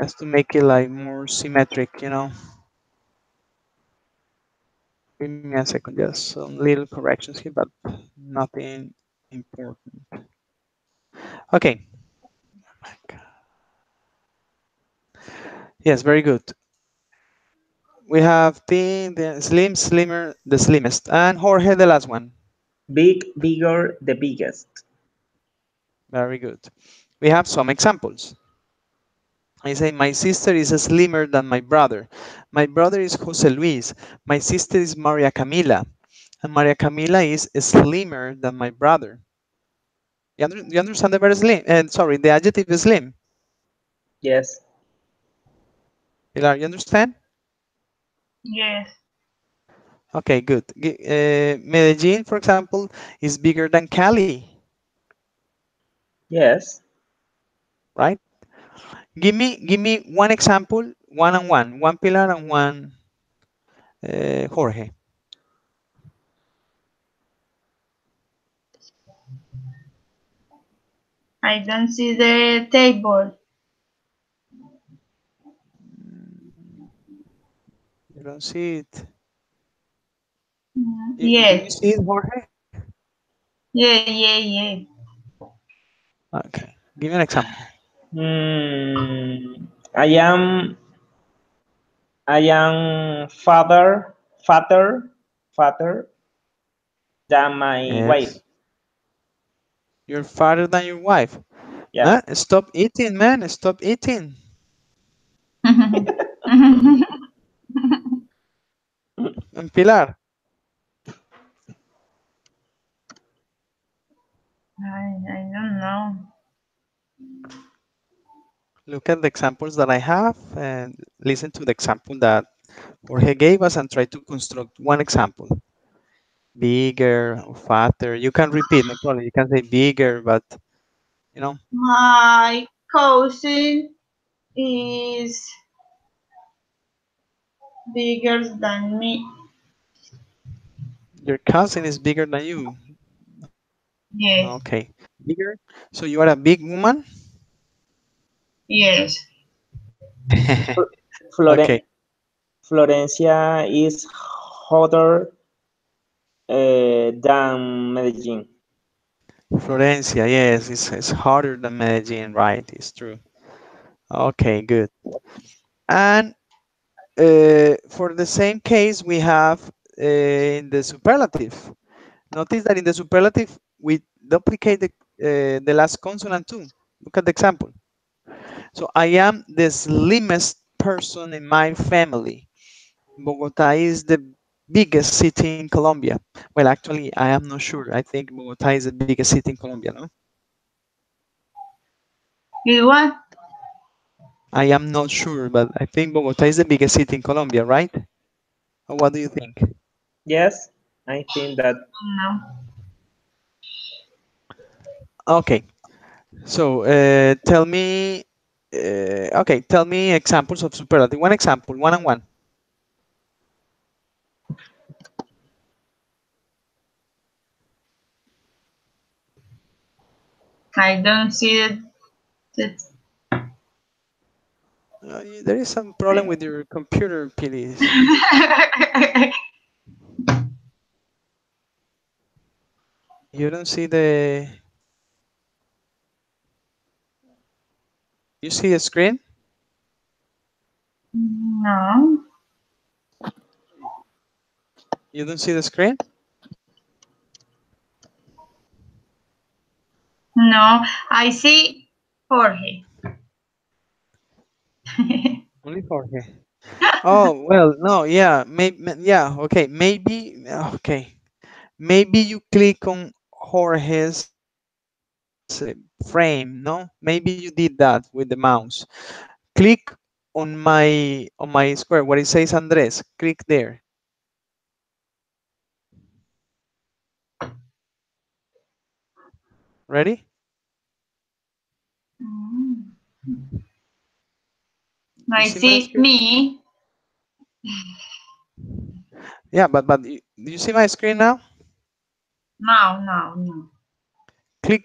just to make it like more symmetric. Give me a second, just some little corrections here, but nothing important. Okay. Yes, very good. We have thin, the slim, slimmer, the slimmest, and Jorge, the last one.
Big, bigger, the biggest.
Very good. We have some examples. I say, my sister is slimmer than my brother. My brother is Jose Luis. My sister is Maria Camila. And Maria Camila is slimmer than my brother. You understand the verb slim? And sorry, the adjective is slim.
Yes.
Pilar, you understand?
Yes.
Okay, good. Medellin, for example, is bigger than Cali,
Yes.
right? Give me one example, one and one Pilar and one Jorge.
I don't see the table.
You don't see it. Do you
Yes.
see it, Jorge?
Yeah, yeah, yeah.
Okay. Give me an example.
Hmm. I am fatter than my wife.
Yes. You're farther than your wife.
Yeah.
Stop eating, man. Stop eating. And Pilar,
I don't know.
look at the examples that I have and listen to the example that Jorge gave us and try to construct one example. Bigger or fatter. You can repeat, no problem. You can say bigger, but you know,
My cousin is bigger than me.
your cousin is bigger than you. Okay.
Yes,
Bigger. So you are a big woman?
yes.
Fl-
Okay.
Floren- Florencia is hotter than Medellin.
Florencia, yes, it's harder than Medellin, right? It's true. Okay, good. And for the same case, we have in the superlative. Notice that in the superlative, we duplicate the last consonant too. Look at the example. So I am the slimmest person in my family. Bogota is the biggest city in Colombia. Well, actually, I am not sure. I think Bogota is the biggest city in Colombia, no?
You what?
I am not sure, but I think Bogota is the biggest city in Colombia, right? Or what do you think?
Yes, I think that.
No.
Okay, so tell me examples of superlative. One example, one and one.
I don't see it. It-
There is some problem with your computer, please. You don't see you see a screen?
no,
You don't see the screen?
no. I see Jorge.
Only Jorge. Oh, well, no, yeah, yeah, okay, okay. Maybe you click on Jorge's frame, no? Maybe you did that with the mouse. Click on my square where it says Andres. Click there. Ready?
Mm.
You
I
see my
see
screen?
me.
Yeah, but do you see my screen now?
No, no, no.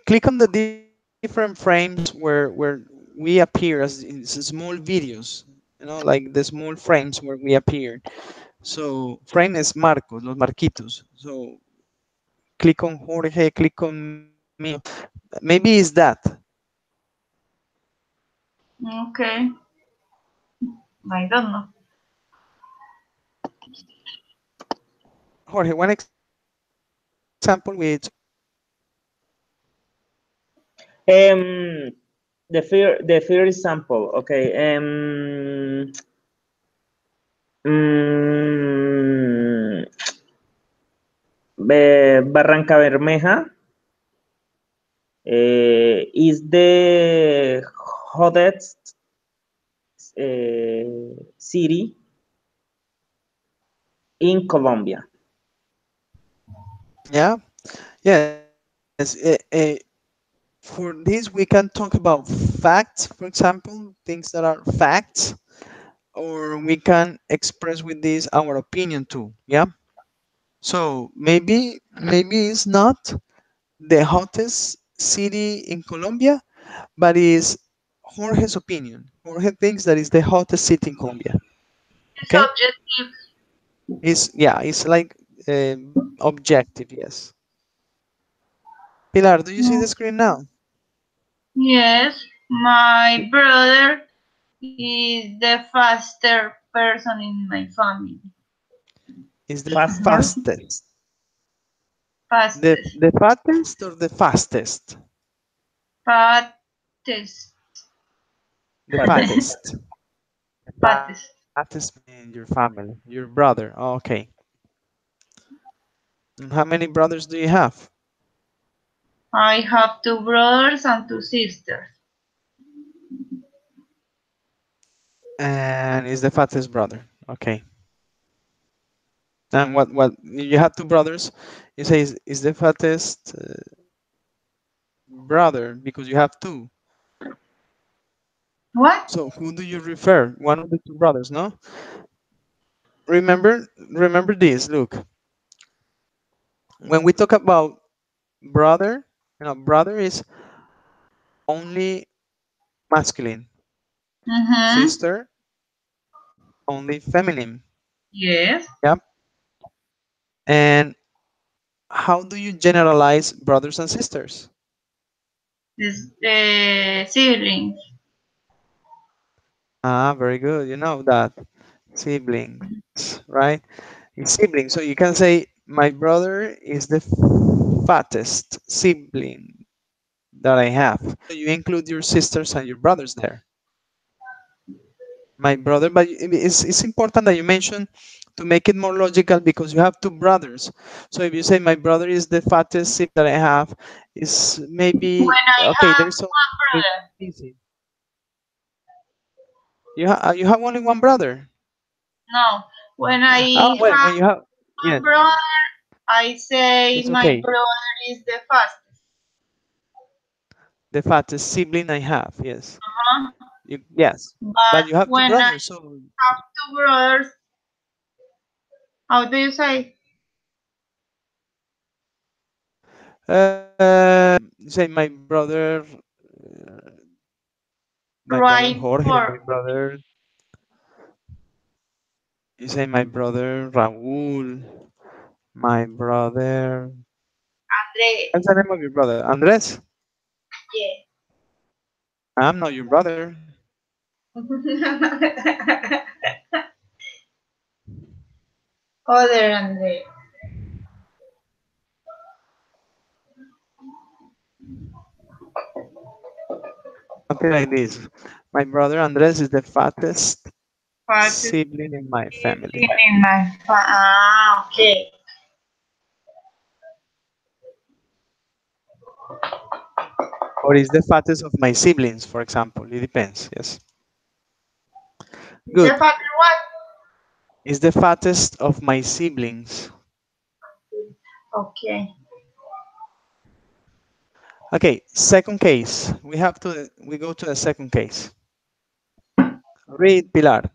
Click on the different frames where we appear as in small videos. Like the small frames where we appear. So frame is Marcos, los Marquitos. So click on Jorge, click on me. Maybe it's that.
Okay. I don't know.
Jorge, one example with superlative.
Um, the fear example. Okay. Mm, Barranca Bermeja is the hottest city in Colombia.
Yeah. Yes. For this, we can talk about facts, for example, things that are facts, or we can express with this our opinion too. Yeah. So maybe it's not the hottest city in Colombia, but is Jorge's opinion. Jorge thinks that is the hottest city in Colombia.
It's
Okay,
objective.
it's yeah, it's like objective. Yes. Pilar, do you see the screen now?
Yes, my brother is the faster person in my family.
Is the
Faster?
fastest.
Fastest.
The fattest or the fastest?
Fastest.
The
Fattest.
fattest. The
Fattest.
fattest man in your family. Your brother. Okay. And how many brothers do you have?
I have two brothers and two sisters.
And is the fattest brother. Okay. And what you have two brothers? You say is the fattest brother because you have two.
What?
So who do you refer? One of the two brothers, no? Remember this. Look, when we talk about brother, brother is only masculine.
Mm-hmm.
Sister only feminine.
Yes.
Yep. And how do you generalize brothers and sisters?
This siblings.
Ah, very good. You know that siblings, right? It's siblings. So you can say my brother is the fattest sibling that I have. So you include your sisters and your brothers there. My brother, but it's important that you mention to make it more logical because you have two brothers. So if you say my brother is the fattest sibling that I have, is maybe
When I
okay.
have
There's some
one brother.
easy. You have only one brother.
No. When
Oh,
I
when
have
you have yeah,
one brother, I say
it's
my
okay.
brother is the fastest.
The fattest sibling I have. Yes,
Uh-huh.
yes,
But
but you have two
when I
brothers. So
have two brothers, how do you say?
say my brother, my brother
Right
Jorge,
for.
my brother. You say my brother Raúl, my brother.
Andre.
What's the name of your brother? Andres?
Yeah.
I'm not your brother.
Other Andre.
Something like this. My brother Andres is the fattest
Fastest
sibling in my family,
sibling in my okay.
or is the fattest of my siblings, for example. It depends. Yes.
Is the
Good.
father what?
Is the fattest of my siblings.
Okay.
Okay. Second case. We go to the second case. Read Pilar.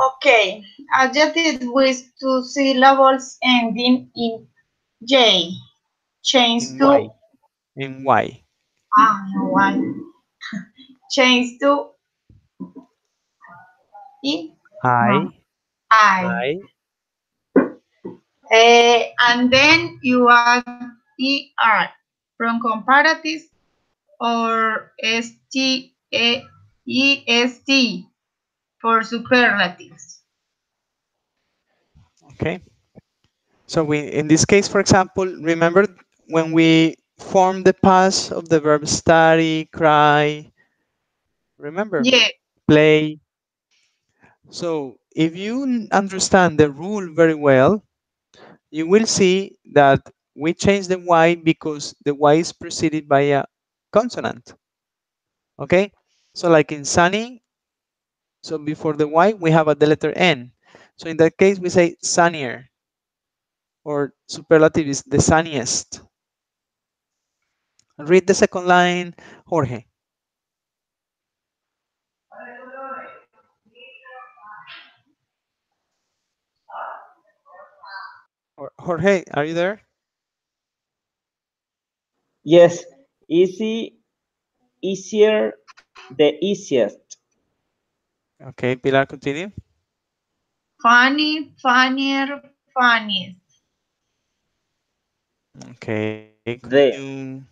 Okay. Adjective with two syllables ending in J. Change
In
to
Y. In Y.
no one. Change to I. No.
I.
I.
I.
And then you add ER from comparatives or STEST for superlatives.
Okay. So in this case, for example, remember when we form the past of the verb study, cry, remember,
Yeah,
play. So if you understand the rule very well, you will see that we change the Y because the Y is preceded by a consonant. Okay. So like in sunny, so before the Y, we have the letter N. So in that case, we say sunnier, or superlative is the sunniest. Read the second line, Jorge. Jorge, are you there?
Yes. Easy easier, the easiest.
Okay, Pilar, continue.
Funny, funnier, funniest.
Okay, could
The
you?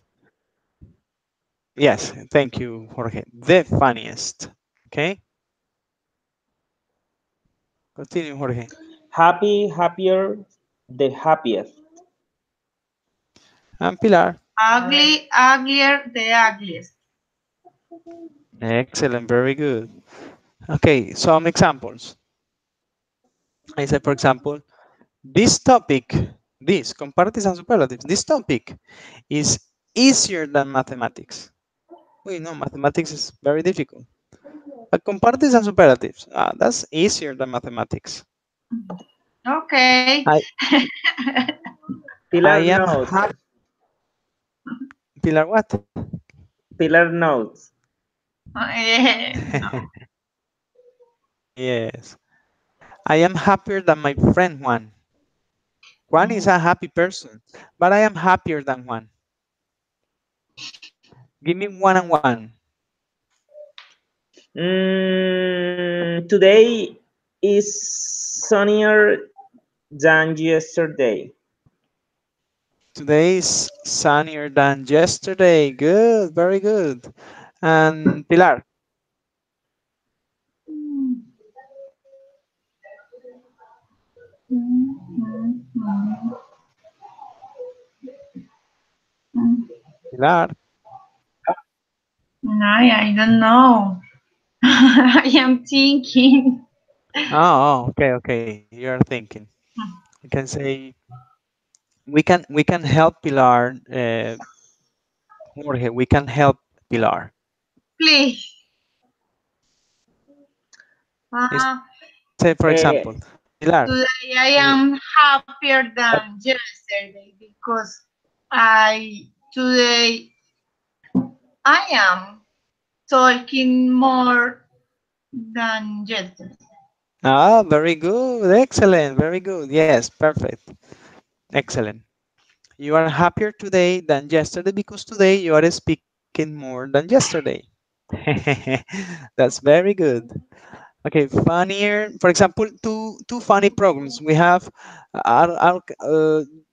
Yes, thank you, Jorge. The funniest. Okay, continue, Jorge.
happy, happier, the happiest.
And Pilar.
Ugly, uglier, the ugliest.
Excellent, very good. Okay, some examples. I said, for example, this topic, this comparative and superlatives, this topic is easier than mathematics. We know mathematics is very difficult. But comparatives and superlatives, that's easier than mathematics.
Okay.
I, I
Pilar
am
notes,
happy. Pilar, what?
Pilar notes.
No.
Yes. I am happier than my friend Juan. Juan is a happy person, but I am happier than Juan. Give me one and one.
Today is sunnier than yesterday.
Today is sunnier than yesterday. Good, very good. And Pilar, Pilar.
No, I don't know. I am thinking.
Oh, okay, okay. You are thinking. You can say we can help Pilar, Jorge. We can help Pilar.
Please.
Say, for
Uh,
example,
Uh,
Pilar.
Today I
l-
am happier than yesterday because I today I am talking more than yesterday.
Very good. Excellent. Very good. Yes, perfect. Excellent. You are happier today than yesterday because today you are speaking more than yesterday. That's very good. Okay, funnier. For example, two funny programs. We have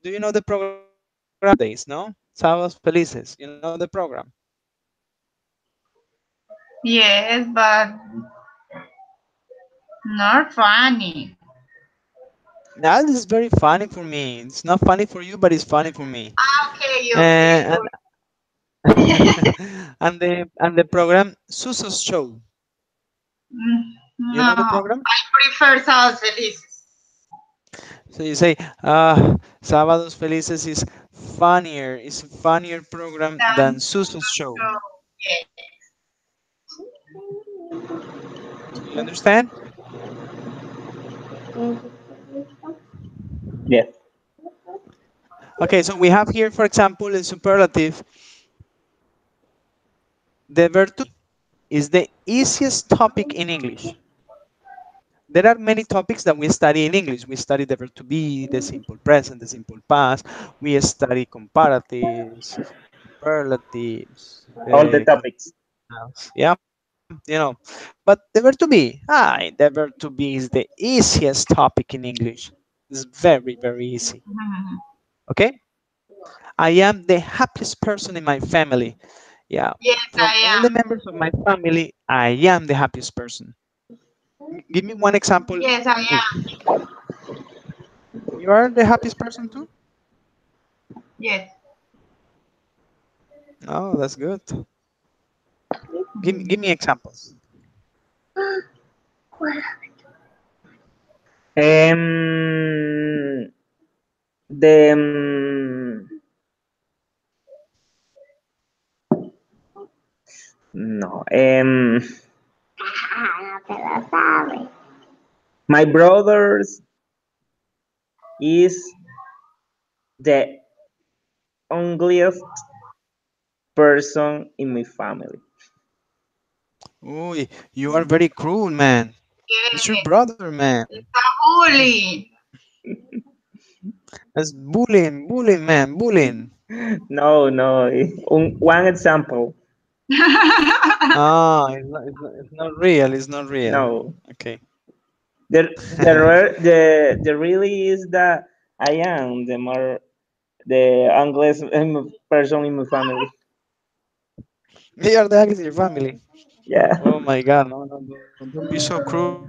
do you know the program Saturdays, no? Sábados Felices. You know the program?
Yes, but not funny.
That is very funny for me. It's not funny for you, but it's funny for me.
Okay, okay,
And
good.
and the program Suso's Show. You
No,
know the program?
I prefer South Felices.
So you say, Sábados Felices is funnier. It's a funnier program than Suso's Show.
So, yeah.
Do you understand?
yes.
Okay, so we have here, for example, in superlative, the verb to be is the easiest topic in English. There are many topics that we study in English. We study the verb to be, the simple present, the simple past. We study comparatives, superlatives,
All the topics.
conditionals. Yeah, but the verb to be, the verb to be is the easiest topic in English. It's very, very easy.
Mhm.
Okay? I am the happiest person in my family. Yeah,
Yes,
from
I
all
am.
the members of my family, I am the happiest person. Give me one example.
Yes, I
You
am.
you are the happiest person too?
Yes.
Oh, that's good. Give me examples.
Um, the no. My brothers is the ugliest person in my family.
Oh, you are very cruel, man. It's your
Yes.
brother, man.
It's a bully.
That's bullying, bullying, man, bullying.
No, no. One example.
It's not real. It's not real.
No.
Okay.
The really is that I am the English person in my family.
They are the uglies in your family.
Yeah.
Oh my God! No, no, don't be so cruel.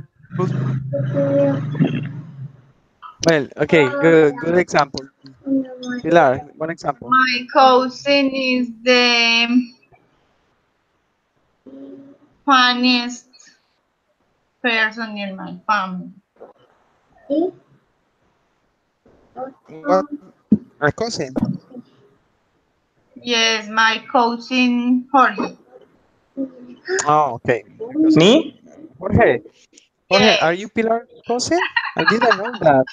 Well, okay, good example. Pilar, one example.
My cousin is the funniest person in my family.
What? A cousin.
Yes, my cousin Jorge.
Oh, okay. Because
Me?
Jorge, Jorge, are you
Yes,
Pilar's cousin? I didn't know that.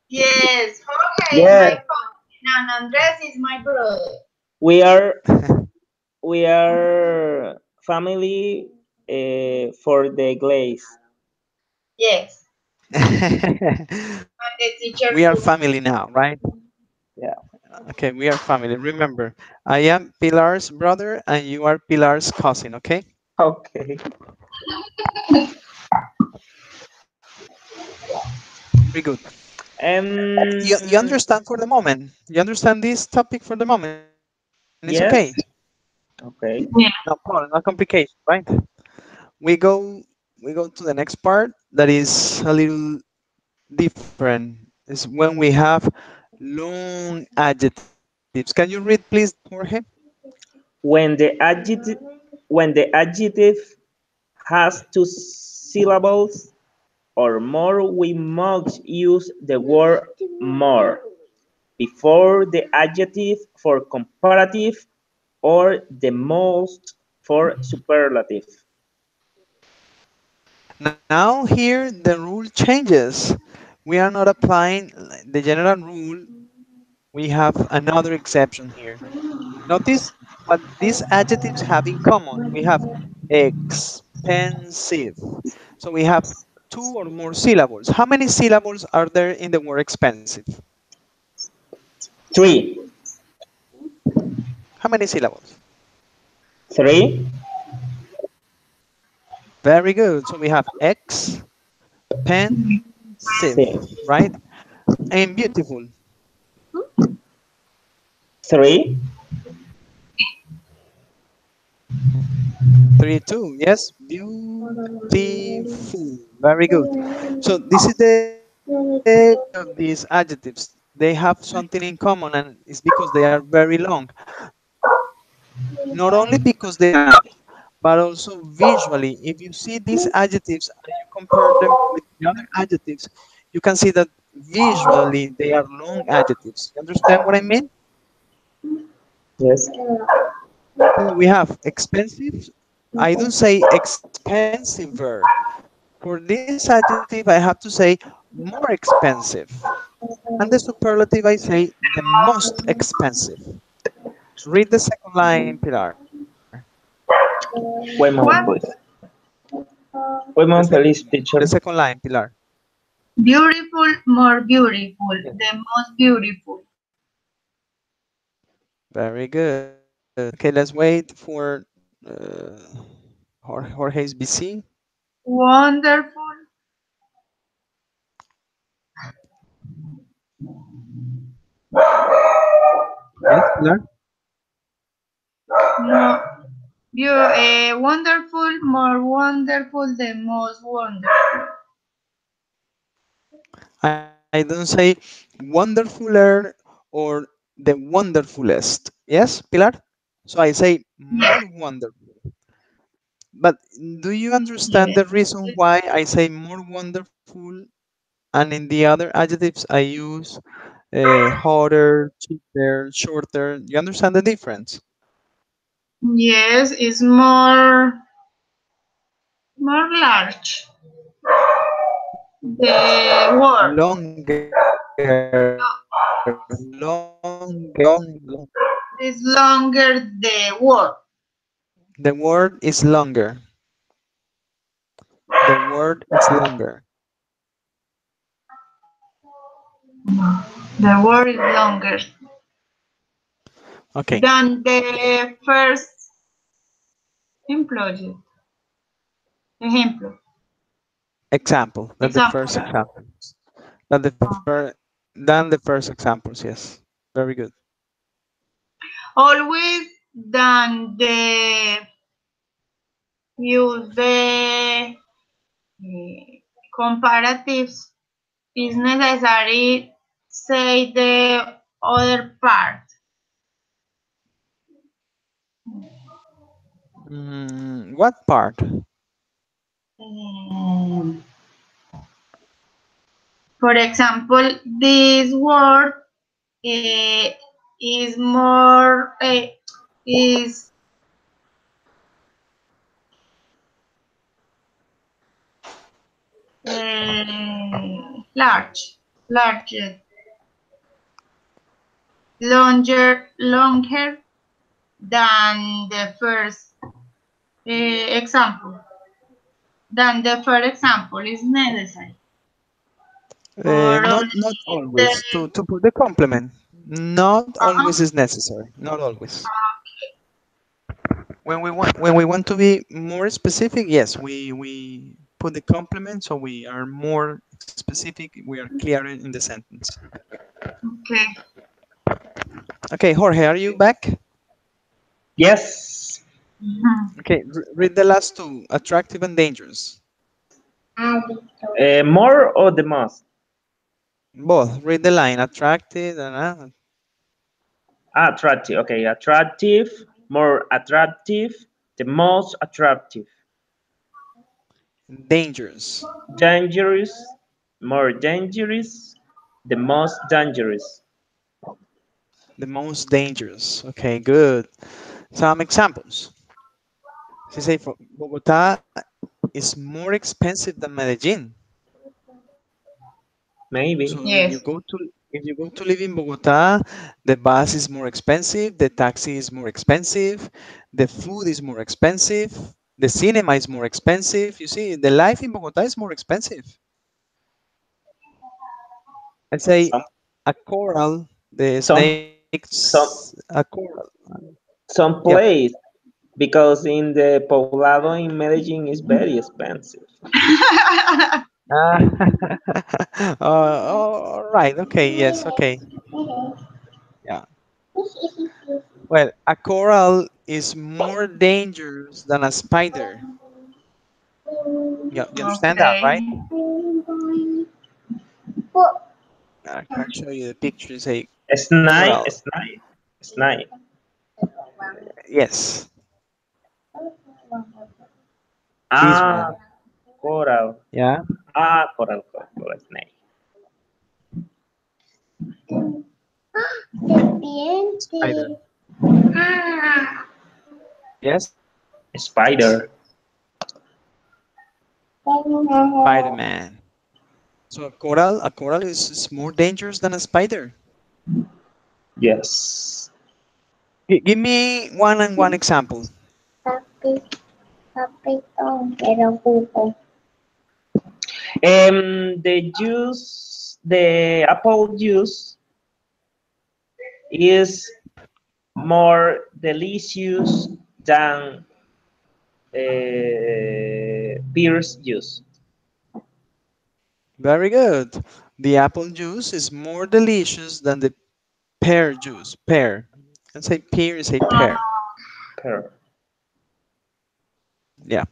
yes, Jorge is
Yeah.
my cousin and Andres is my brother.
We are we are family for the glaze.
Yes, and the teacher
We are
too.
family now, right?
Yeah.
Okay, we are family. Remember, I am Pilar's brother and you are Pilar's cousin, okay?
Okay.
Very good. You
Um.
understand for the moment? You understand this topic for the moment? It's okay.
Yes. Okay.
No problem, no complication, right? We go we go to the next part that is a little different. Is when we have long adjectives. Can you read, please, Jorge?
When the adjective has two syllables or more, we must use the word more before the adjective for comparative or the most for superlative.
Now here the rule changes. We are not applying the general rule. We have another exception here. Notice what these adjectives have in common. We have expensive. So we have two or more syllables. How many syllables are there in the word expensive?
3.
How many syllables?
3.
Very good. So we have expensive,
6.
right? And beautiful.
3.
Three, two. Yes, beautiful. Very good. So this is the beauty of these adjectives. They have something in common, and it's because they are very long. Not only because they are long, but also visually. If you see these adjectives and you compare them with the other adjectives, you can see that visually they are long adjectives. You understand what I mean?
Yes.
So we have expensive. I don't say expensiver. For this adjective, I have to say more expensive. And the superlative, I say the most expensive. Read the second line, Pilar.
One moment,
What?
please.
The,
One
sec-
moment, please,
the
teacher.
second line, Pilar.
Beautiful, more beautiful,
Yeah.
the most beautiful.
Very good. Okay, let's wait for Jorge's BC.
Wonderful,
Yes, Pilar.
more, wonderful, more wonderful, the most wonderful.
I don't say wonderfuler or the wonderfulest. Yes, Pilar? So I say
Yes,
more wonderful. But do you understand the
yes.
reason why I say more wonderful and in the other adjectives I use hotter, cheaper, shorter? You understand the difference?
Yes, it's more large. The word.
Longer, long.
It's longer the word.
The word is longer. The word is longer.
The word is longer
Okay.
than the first Employed. Ejemplo.
Example. That's the
Example.
first example. That the than the first examples. Yes. Very good.
Always than the use the comparatives is necessary say the other part.
What part?
Um, for example, this word uh, is more is large, larger, longer than the first example. Than the first example is necessary for
Not
only the
always. To put the complement. Not always is necessary. Not always. When we want to be more specific, yes, we put the complement so we are more specific. We are clearer in the sentence.
okay.
Okay, Jorge, are you back?
Yes.
Mhm.
Okay, read the last two: attractive and dangerous.
More or the most?
Both. Read the line: attractive and
Attractive. Okay, attractive, more attractive, the most attractive.
dangerous.
Dangerous, more dangerous, the most dangerous.
The most dangerous. Okay, good. Some examples. She say for Bogota is more expensive than Medellin.
Maybe.
So
Yes.
if you go to live in Bogota, the bus is more expensive, the taxi is more expensive, the food is more expensive, the cinema is more expensive. You see, the life in Bogota is more expensive. I say
Some
a coral, the
some
snakes,
some
a coral.
some
Yep.
place because in the poblado in Medellin is very expensive.
Ah, all right. Okay. Yes. Okay. Yeah. Well, a coral is more dangerous than a spider. Yeah, you understand that,
Okay.
right? I can show you the picture. It's a
Snake,
coral.
snake, snake.
Yes, this
Ah,
one.
coral.
Yeah,
Coral snake.
spider. Yes,
Spider.
Spider-Man. So a coral is more dangerous than a spider.
Yes.
Give me one and one example.
The juice, the apple juice is more delicious than pear's juice.
Very good. The apple juice is more delicious than the pear juice. Pear. Let's say pear is a pear.
Pear.
Yeah.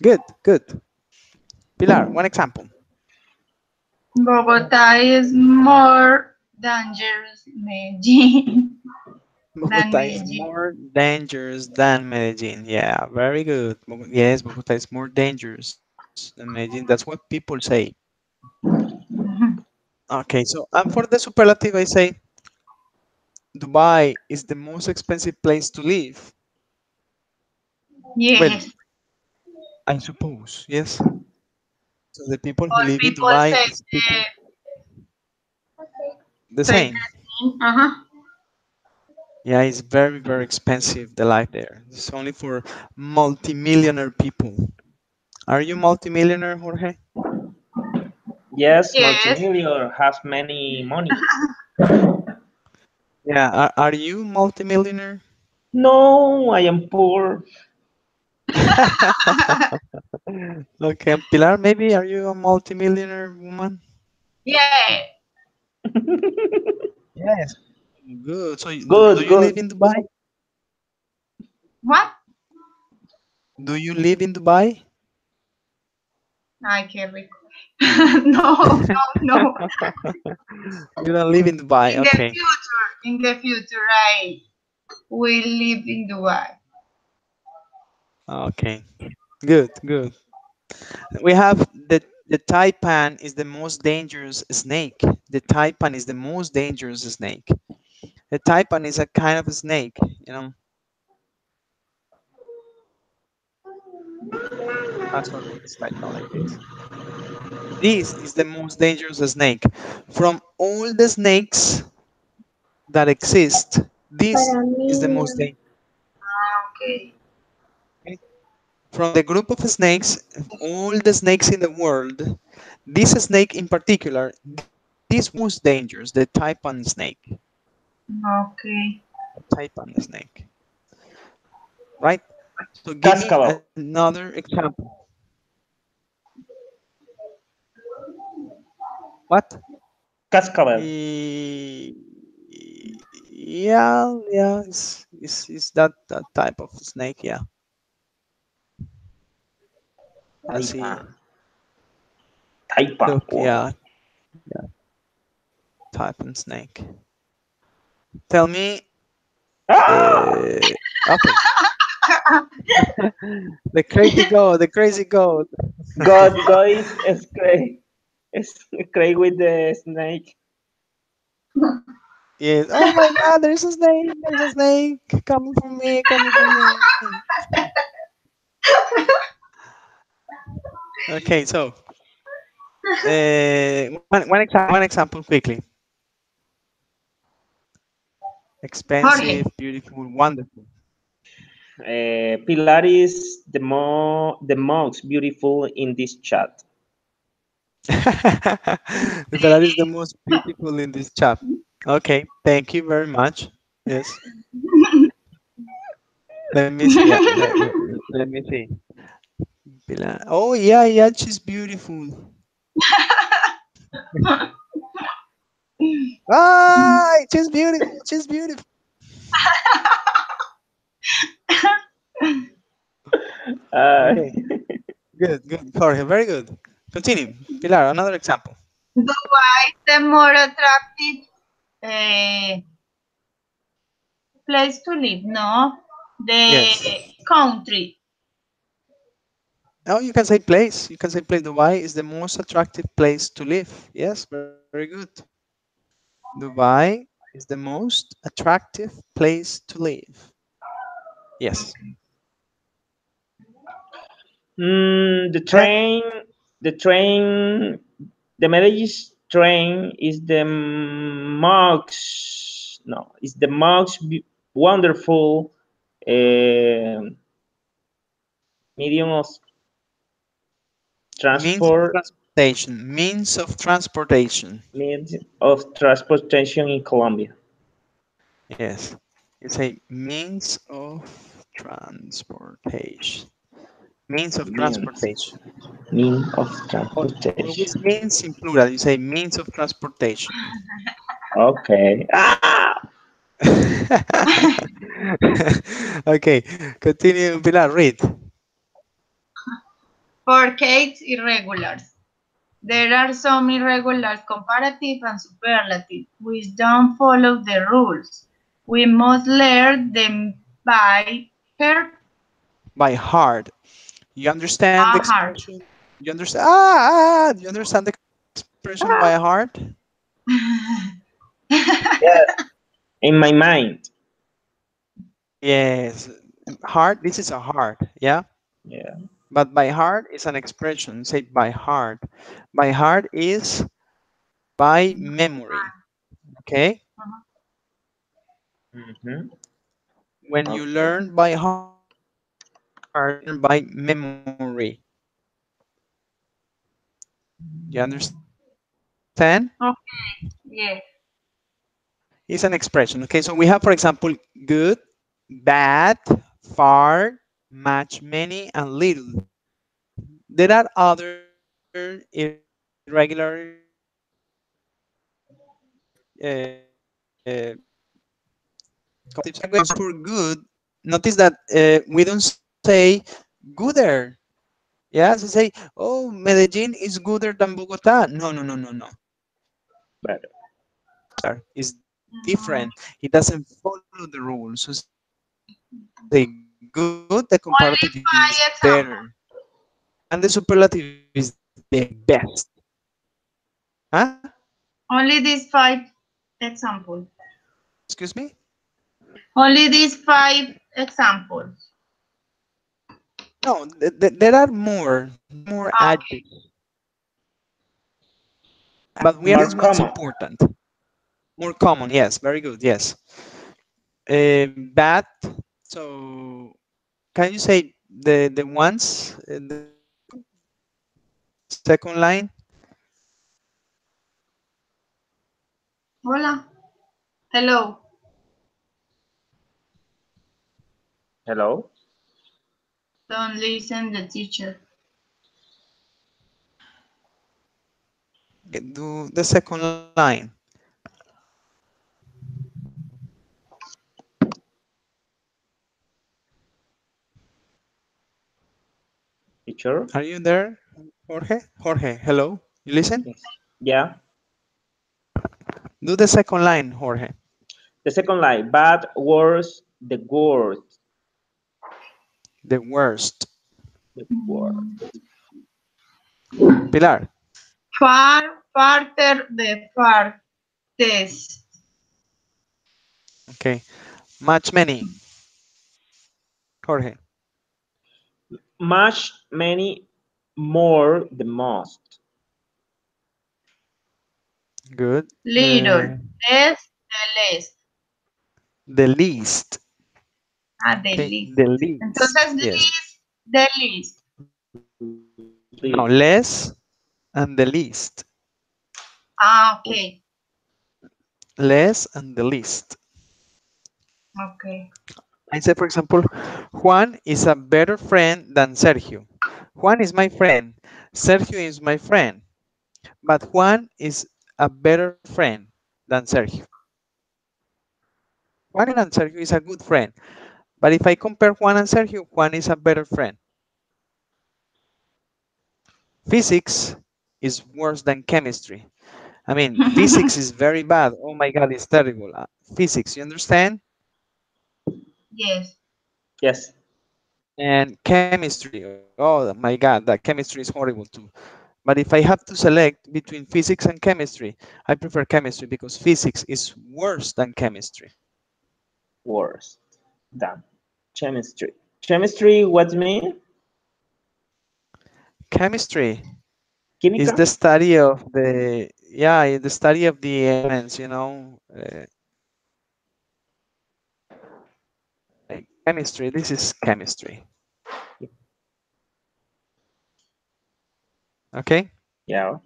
Good. Good. Pilar, one example.
Bogota is more dangerous Medellin than
Bogota is
Medellin.
more dangerous than Medellin. Yeah, very good. Yes, Bogota is more dangerous than Medellin. That's what people say. Okay, so for the superlative, I say Dubai is the most expensive place to live. Well,
Yes.
I suppose, yes. So the people who
All
live in
people
Dubai
say
is people the
say
same.
the same. Uh-huh.
Yeah, it's very, very expensive, the life there. It's only for multimillionaire people. Are you multimillionaire, Jorge?
Yes,
Yes.
multimillionaire has many money.
Yeah, are you multimillionaire?
No, I am poor.
Okay, Pilar, maybe are you a multimillionaire woman?
Yeah.
Yes. Good. So, do
Good,
you
good.
live in Dubai?
What?
Do you live in Dubai?
I can't recall. No, no, no.
You don't live in Dubai. Okay.
In the future, I will live in Dubai.
Okay. Good. Good. We have the taipan is the most dangerous snake. The taipan is the most dangerous snake. The taipan is a kind of snake, you know, has horns like this. This is the most dangerous snake. From all the snakes that exist, this
Para
is the
mí.
most dangerous.
Okay.
Okay? From the group of snakes, all the snakes in the world, this snake in particular, this one is the most dangerous, the taipan snake.
Okay.
Taipan snake, right? So give me
Cascabel.
another example. What?
Cascabel.
E- yeah, yeah, it's that type of snake. Yeah, let's see.
Taipan. Taipan.
Look,
Wow.
yeah, type of snake. Tell me.
Ah!
Okay, the crazy goat.
God is cray. Is cray with the snake.
Yes. Oh my God, there's a snake. There's a snake coming for me. Coming for me. Okay, so one example quickly.
Jorge.
Expensive, beautiful, wonderful.
Pilar is the most beautiful in this chat.
That is the most beautiful in this chat. Okay, thank you very much. Yes. Let me see. Let me see. Oh yeah, yeah, she's beautiful. Ah, she's beautiful. She's beautiful.
Uh,
Okay, good, good. Jorge, very good. Continue. Pilar, another example.
Dubai is the more attractive uh, place to live, no? The
Yes.
country.
Oh, you can say place. You can say place. Dubai is the most attractive place to live. Yes, very good. Dubai is the most attractive place to live. Yes.
the
Then
the train, the Medellin train is the most, no, is the most wonderful medium of
means of
transport,
transportation. Means of transportation.
means of transportation in Colombia.
Yes. You say means of transportation. Means of
Means,
transportation.
mean of
Always
transportation.
means in plural. You say means of transportation.
Okay. Ah!
Okay, continue, Pilar, read.
For case irregulars. There are some irregulars, comparative and superlative, which don't follow the rules. We must learn them by heart.
By heart. You understand the
Heart.
expression? You understand? Do you understand the expression by heart?
Yeah, in my mind.
Yes. Heart, this is a heart, yeah?
Yeah.
But by heart is an expression. Say by heart. By heart is by memory, okay?
Mm-hmm.
When you
Okay.
learn by heart, you learn by memory. You understand?
Okay. Yes.
It's an expression. Okay, so we have, for example, good, bad, far, much, many, and little. There are other irregular comparatives for good. Notice that we don't say gooder. Yes, we say, oh, Medellin is gooder than Bogota. No, no, no, no, no.
Better.
It's different. It doesn't follow the rules. So say good, the comparative is better,
Only five
and the
examples.
superlative is the best. Huh?
Only these five examples.
Excuse me?
Only these five examples.
No, there are more. There are more
Okay.
adjectives, but we are
More
this one's
common.
important. More common, yes, very good, yes. Bad. So can you say the ones in the second line?
Hola. Hello.
Hello?
Don't listen the teacher.
Okay, do the second line.
Teacher?
Are you there, Jorge? Jorge, hello. You listen?
Yes. Yeah.
Do the second line, Jorge.
The second line, bad, worse, the worst.
The worst.
The worst.
Pilar.
Far, farther, the farthest.
Okay. Much, many. Jorge.
Much, many, more, the most.
Good.
Little, less, the less.
The least.
The
Okay.
least.
The least.
Entonces,
Yes.
least, the least.
No, less and the least.
Okay.
Less and the least.
Okay.
I say, for example, Juan is a better friend than Sergio. Juan is my friend. Sergio is my friend. But Juan is a better friend than Sergio. Juan and Sergio is a good friend. But if I compare Juan and Sergio, Juan is a better friend. Physics is worse than chemistry. I mean, physics is very bad. Oh my God, it's terrible. Physics, you understand?
Yes.
Yes.
And chemistry, oh my God, that chemistry is horrible too. But if I have to select between physics and chemistry, I prefer chemistry because physics is worse than chemistry.
Worst. Done. Chemistry. Chemistry, what mean?
Chemistry is
Química?
the study of the, yeah, the study of the elements, you know. Like chemistry, this is chemistry. Okay,
Yeah.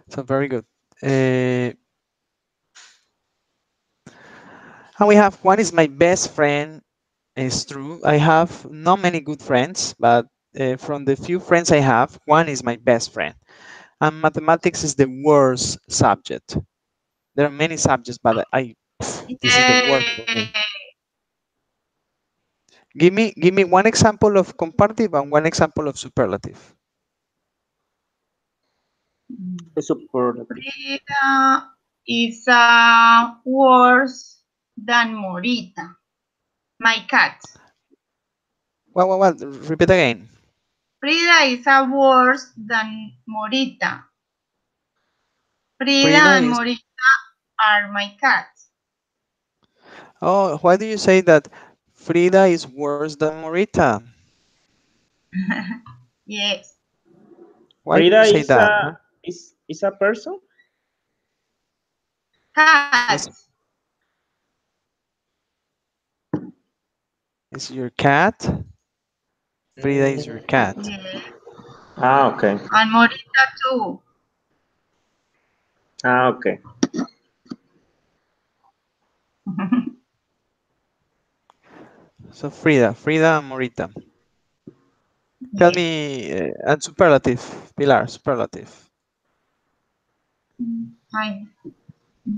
so very good. And we have one is my best friend. It's true. I have not many good friends, but from the few friends I have, one is my best friend. And mathematics is the worst subject. There are many subjects, but this is the worst for
Yay.
me. Give me one example of comparative and one example of superlative.
Superlative.
Frida is worse than Morita, my cat.
What? Repeat again.
Frida is worse than Morita. Frida
Frida
and
is.
Morita are my cats.
Oh, why do you say that Frida is worse than Morita?
Yes.
Why do you
Frida
say
is
that?
a
Huh?
is a person?
Cats.
Is your cat? Frida is your
Mm,
cat.
Yes.
okay.
And Morita too.
Okay.
So Frida and Morita. Tell
Yes.
me, and superlative, Pilar, superlative.
I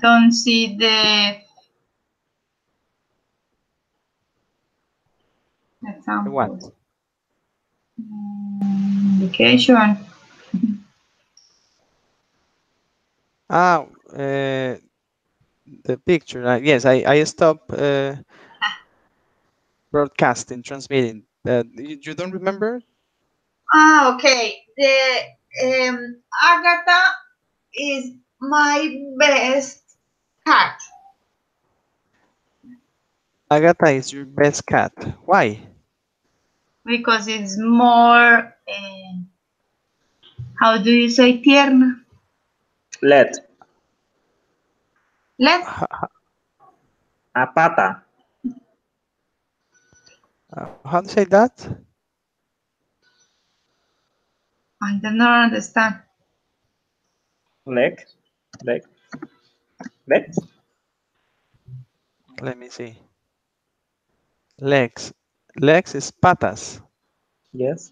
don't see the
What?
examples. Indication.
Ah, the picture. Yes, I stopped broadcasting, transmitting. You don't remember?
Ah, okay. The Agatha is my best cat
Agatha is your best cat. Why?
because it's more. How do you say tierna?
Let.
Let
A pata.
How to say that?
I do not understand.
Leg. Leg. Legs.
Let me see. Legs. Legs is patas.
Yes.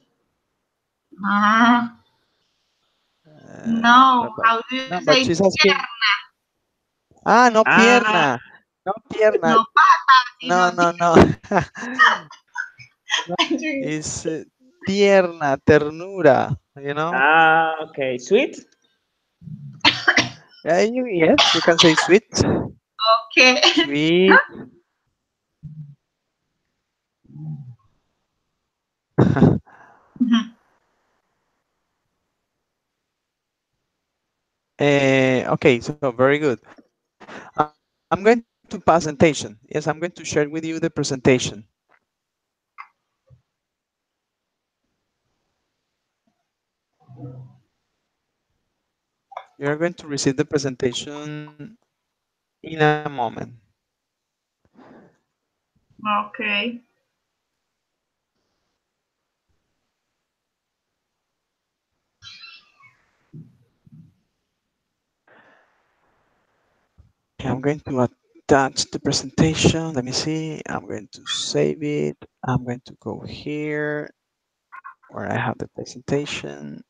Ah,
Uh,
no.
no, but,
How do you
no, but
say
she's asking. Ah, no
Ah,
pierna. No pierna.
no patas,
No,
sino
no, no. No,
tierna?
it's tierna, ternura. You know?
okay. Sweet.
Yes, you can say sweet.
Okay.
Sweet. Okay, so very good. I'm going to pass presentation. Yes, I'm going to share with you the presentation. You're going to receive the presentation in a moment.
Okay.
Okay, I'm going to attach the presentation. Let me see. I'm going to save it. I'm going to go here where I have the presentation.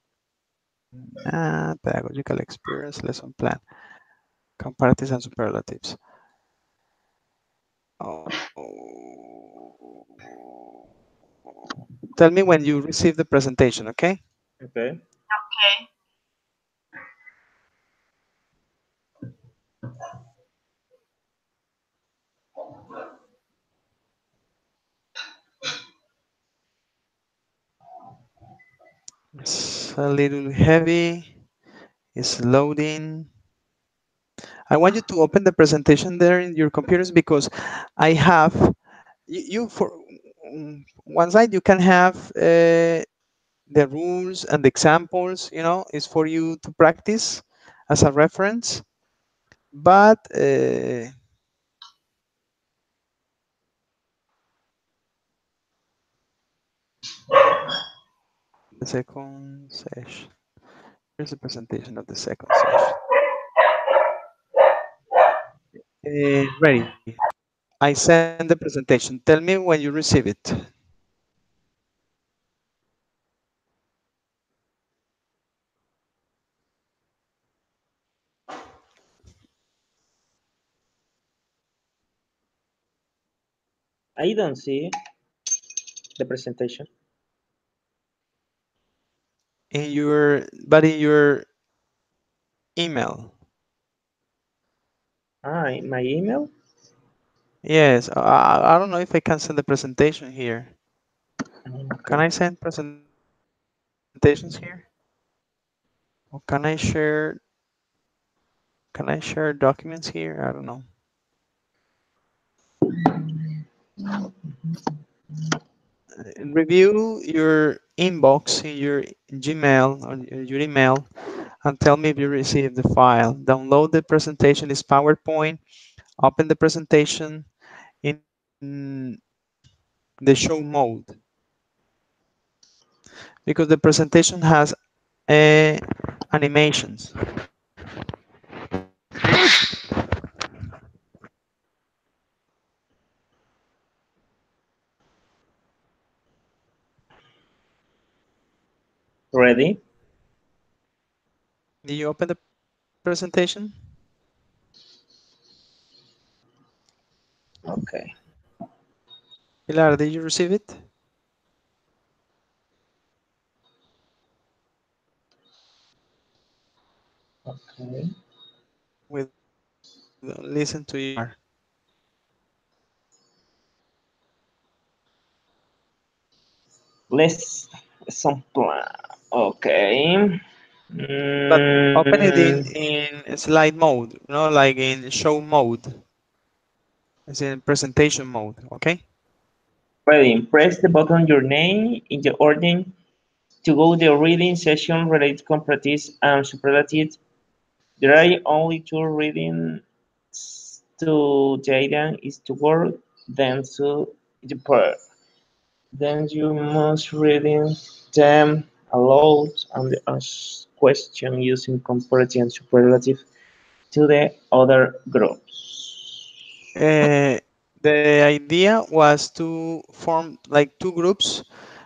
Pedagogical experience, lesson plan, comparatives and superlatives. Oh. Tell me when you receive the presentation, okay?
Okay.
Okay.
It's a little heavy. It's loading. I want you to open the presentation there in your computers because I have you for one side you can have the rules and the examples. Is for you to practice as a reference. But the second session. Here's the presentation of the second session. Ready. I send the presentation. Tell me when you receive it.
I don't see the presentation.
In your email.
In my email.
Yes, I don't know if I can send the presentation here. Can
Okay.
I send presentations here? Or can I share documents here? I don't know. Review your inbox in your Gmail or your email and tell me if you received the file. Download the presentation. It's PowerPoint. Open the presentation in the show mode because the presentation has animations.
Ready?
Did you open the presentation?
Okay.
Pilar, did you receive it?
Okay.
We don't listen to you, Pilar.
Let's some plan. Okay.
But open it
Mm,
in slide mode, like in show mode. It's in presentation mode, okay?
Ready. Press the button your name in the order to go the reading session related comparatives and superlatives. There are only two readings to the idea is to work, then to the part. Then you must reading them aloud and ask question using comparative and superlative to the other groups.
Uh, the idea was to form like two groups.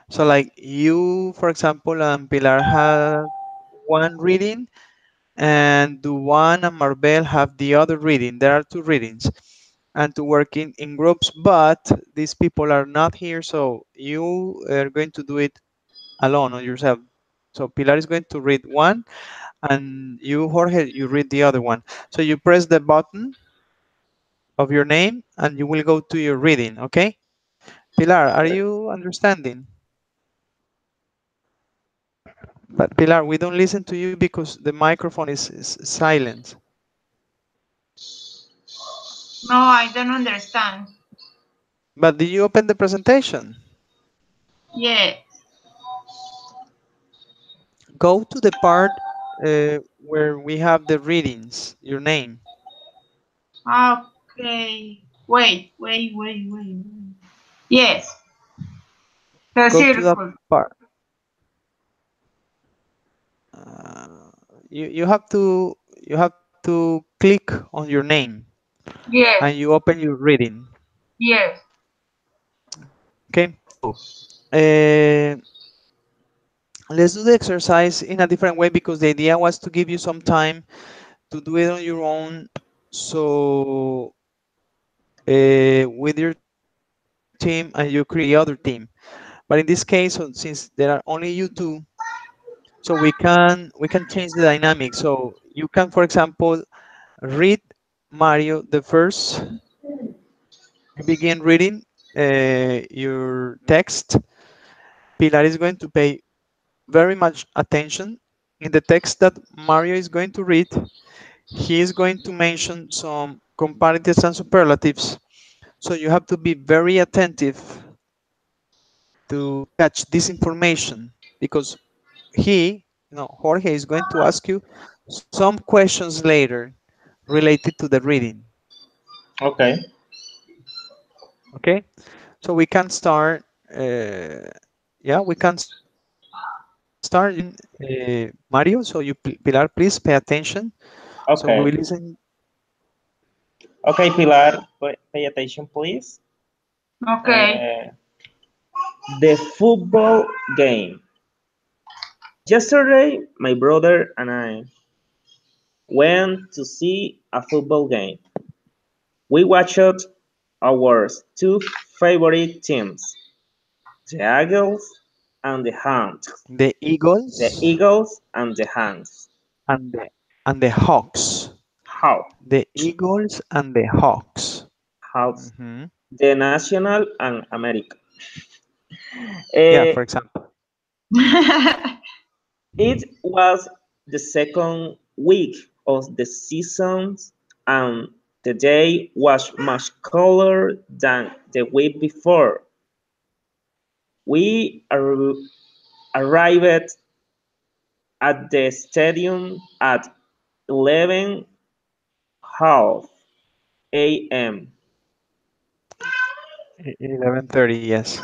So like you, for example, and Pilar have one reading, and Duan and Marbel have the other reading. There are two readings, and to work in groups, but these people are not here, so you are going to do it alone on yourself. So Pilar is going to read one, and you, Jorge, you read the other one. So you press the button of your name, and you will go to your reading, okay? Pilar, are you understanding? But Pilar, we don't listen to you because the microphone is silent.
No, I don't understand.
But did you open the presentation?
Yeah.
Go to the part where we have the readings, your name.
Okay. Wait. Yes, the
Go to that
circle.
part. Uh, you have to click on your name and
Yes,
you open your reading.
yes.
Okay. So let's do the exercise in a different way because the idea was to give you some time to do it on your own. So with your team and you create the other team. But in this case, since there are only you two, so we can change the dynamic. So you can, for example, read Mario the first. You begin reading your text. Pilar is going to pay very much attention in the text that Mario is going to read. He is going to mention some comparatives and superlatives. So you have to be very attentive to catch this information because Jorge is going to ask you some questions later related to the reading.
Okay.
Okay, so we can start. Yeah, we can start using Mario. So you, Pilar, please pay attention. So we
Okay.
listen.
Okay, Pilar, pay attention, please.
Okay.
Uh, the football game. Yesterday, my brother and I went to see a football game. We watched our two favorite teams, the Eagles and the Hounds.
The
The
Eagles
Eagles and the Hounds.
and the Hawks.
How?
The Eagles and the Hawks.
Hounds.
Hmm.
The National and America.
Yeah,
Uh,
for example.
it was the second week of the season, and the day was much colder than the week before. We arrived at the stadium at 11 half a.m.,
11:30. Yes.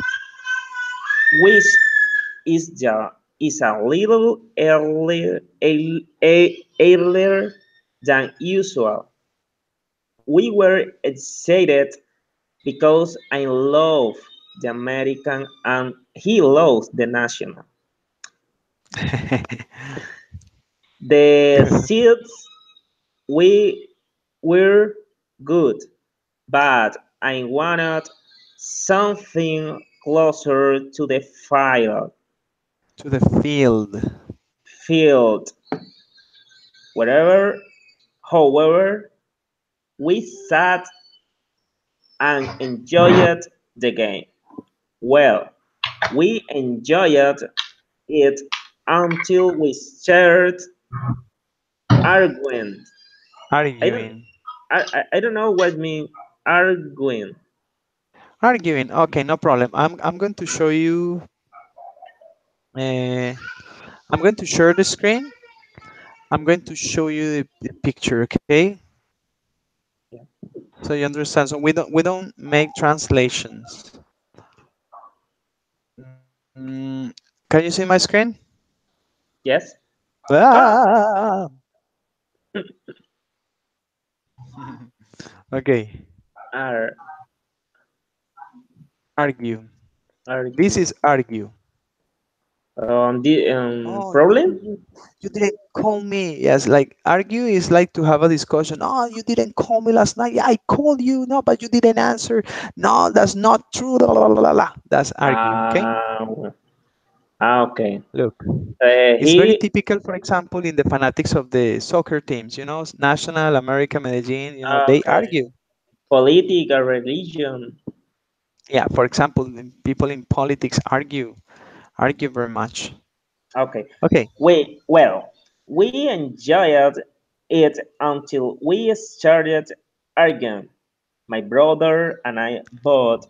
which is a little earlier than usual. We were excited because I love the American and he loves the national. The seats we were good, but I wanted something closer to the
To the field.
field. Wherever, however, we sat and enjoyed the game. Well, we enjoyed it until we started arguing. I don't,
Arguing.
I don't know what mean arguing.
Arguing. Okay, no problem. I'm going to show you. Uh, I'm going to share the screen. I'm going to show you the picture. Okay, so you understand. So we don't make translations. Mm, can you see my screen?
Yes? Ah,
Ah! Okay.
ar,
Argue. This
argue.
is argue.
The
Oh,
problem?
you didn't call me. Yes, like argue is like to have a discussion. Oh, you didn't call me last night. Yeah, I called you. No, but you didn't answer. No, that's not true. La, la, la, la, la. That's argue. Okay.
Ah, okay.
Look, it's very
He,
typical, for example, in the fanatics of the soccer teams, National, America, Medellin, they
okay.
argue.
Political religion.
Yeah, for example, people in politics argue very much.
Okay.
Okay,
We enjoyed it until we started arguing. My brother and I both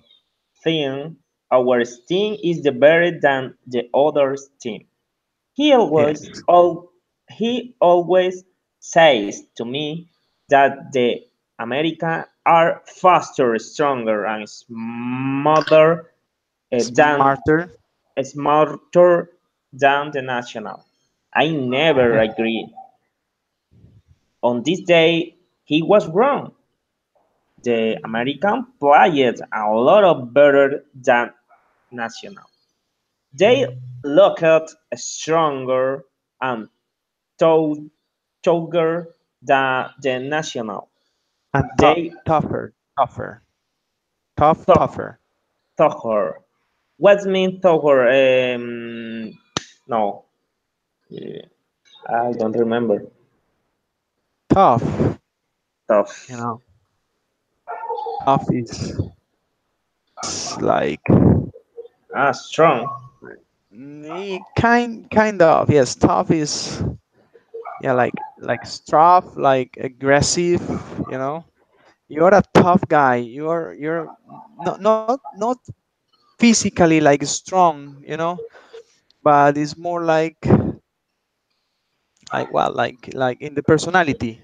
think our team is the better than the other's team. He always
yes,
al- he always says to me that the American are faster, stronger, and smarter than
smarter.
smarter than the national. I never agree. On this day, he was wrong. The American played a lot better than national. They looked stronger and tou- taller than the national.
And
They
tougher,
thought
tougher.
taller. What mean taller? No, I don't remember.
Tough, you
Tough.
know, tough is like
Ah, strong.
kind of, yes. Tough is, yeah, like tough, like aggressive. You know, you're a tough guy. You're not physically like strong. But it's more like well, like in the personality.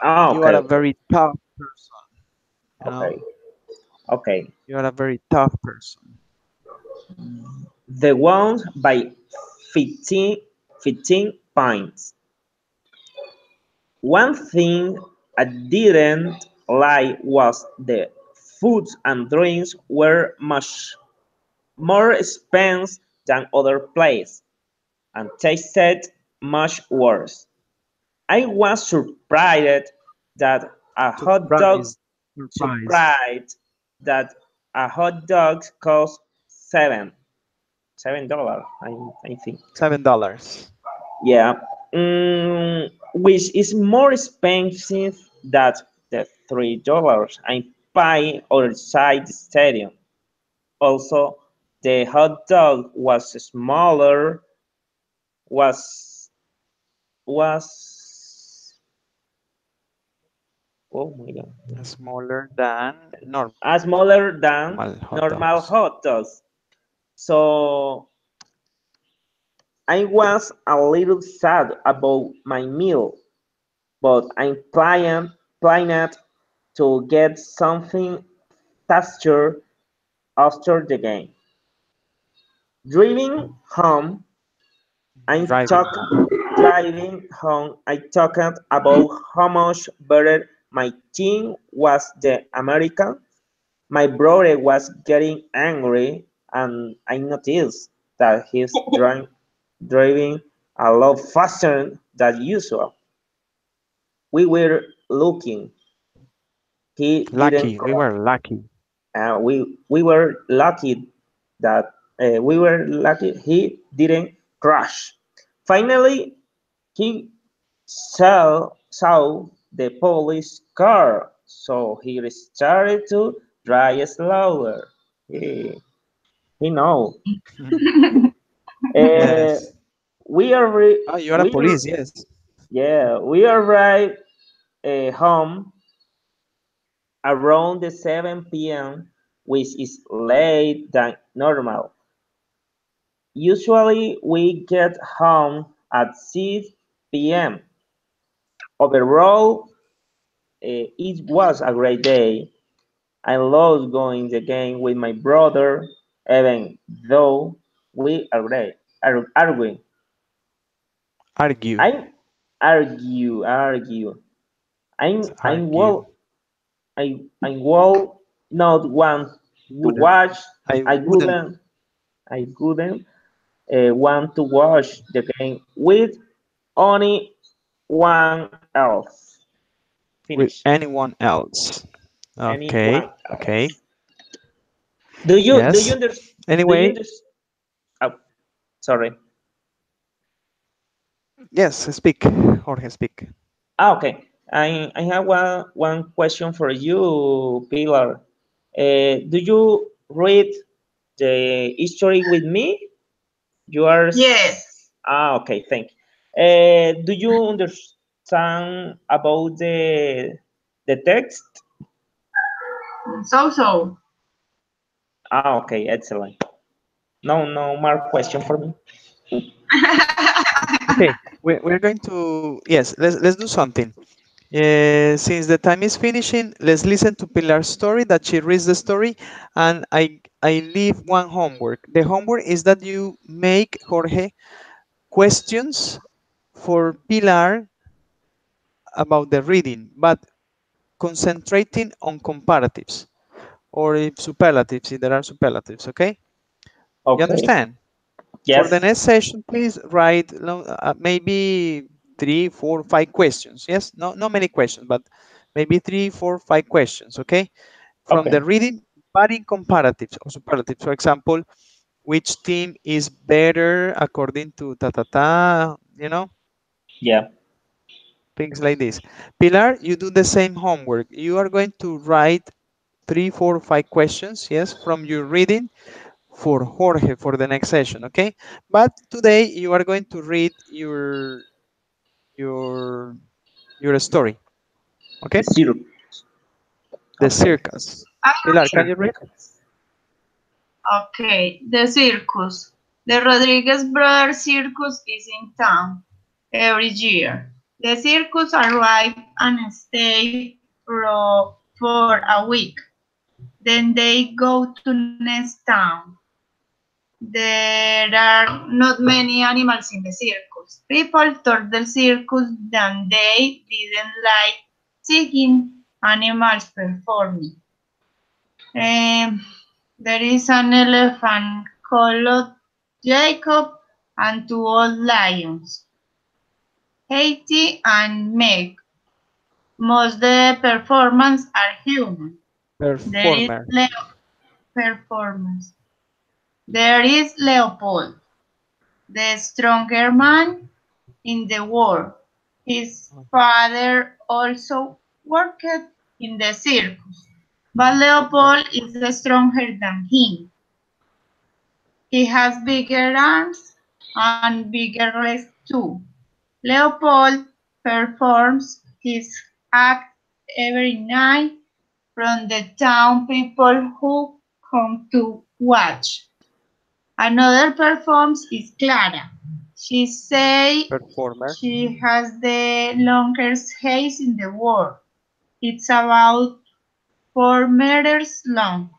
Ah,
You
okay,
are a
okay,
very tough person. You know,
okay, okay.
you are a very tough person.
They won by 15 points. One thing I didn't like was the food and drinks were much more expensive than other places and tasted much worse. I was surprised that a hot dog
Surprise, surprise.
surprised that a hot dog cost $7. I think.
$7.
Yeah, which is more expensive than the $3 I pay outside the stadium. Also, the hot dog was smaller, was was oh my god,
Smaller than normal hot
smaller
dogs.
than normal hot dogs. So I was a little sad about my meal, but I'm planning to get something faster after the game. Driving home, I
Driving
talk
home.
driving home. I talked about how much better my team was the American. My brother was getting angry, and I noticed that he's driving a lot faster than usual. We were looking. He didn't.
Lucky. We were lucky.
We were lucky that we were lucky he didn't crash. Finally, he saw the police car, so he started to drive slower. He know. Uh,
Yes.
we are re-
Oh, you are a
we
police. Yes.
yeah we arrived home around the 7 p.m., which is late than normal. Usually we get home at 6 p.m. Overall, it was a great day. I loved going the game with my brother, even though we arguing.
Argue.
I argue. I'm
It's
I'm
argue.
well I will not want to
Wouldn't.
watch.
I
I
wouldn't.
wouldn't I wouldn't want to watch the game with only one else.
With
Finish.
anyone else.
Anyone
Okay. Okay.
else. Do you
Yes.
understand? Do you
Anyway,
understand? Oh, sorry.
yes. Speak, Jorge. Speak.
Okay. I have one question for you, Pilar. Do you read the history with me? You are.
Yes,
Okay. Thank you. Do you understand about the text?
so.
Okay. Excellent. No more question for me.
Okay. We're going to. Yes. Let's do something. Since the time is finishing, let's listen to Pilar's story that she reads the story, and I leave one homework. The homework is that you make Jorge questions for Pilar about the reading, but concentrating on comparatives or if superlatives, if there are superlatives. Okay, you
Okay.
understand? For the
Yes.
next session, please write maybe three, four, five questions. Yes, not many questions, but maybe three, four, five questions. Okay, from
Okay.
the reading, but in comparatives or superlatives. For example, which team is better according to ta ta ta?
Yeah.
Things like this. Pilar, you do the same homework. You are going to write three, four, five questions. Yes, from your reading for Jorge for the next session. Okay, but today you are going to read your your story. Okay,
Zero.
the
Okay.
circus. Pilar, can
Okay.
you read?
Okay, the circus. The Rodriguez Brothers Circus is in town every year. The circus arrive and stay for a week. Then they go to next town. There are not many animals in the circus. People told the circus that they didn't like seeing animals performing. Um, there is an elephant called Jacob and two old lions, Haiti and Meg. Most the performance are human. There is
Performer.
performance. There is Leopold, the stronger man in the world. His father also worked in the circus, but
Okay.
Leopold is stronger than him. He has bigger arms and bigger legs too. Leopold performs his act every night from the town people who come to watch. Another performs is Clara. She say
Performer.
she has the longest hair in the world. It's about 4 meters long.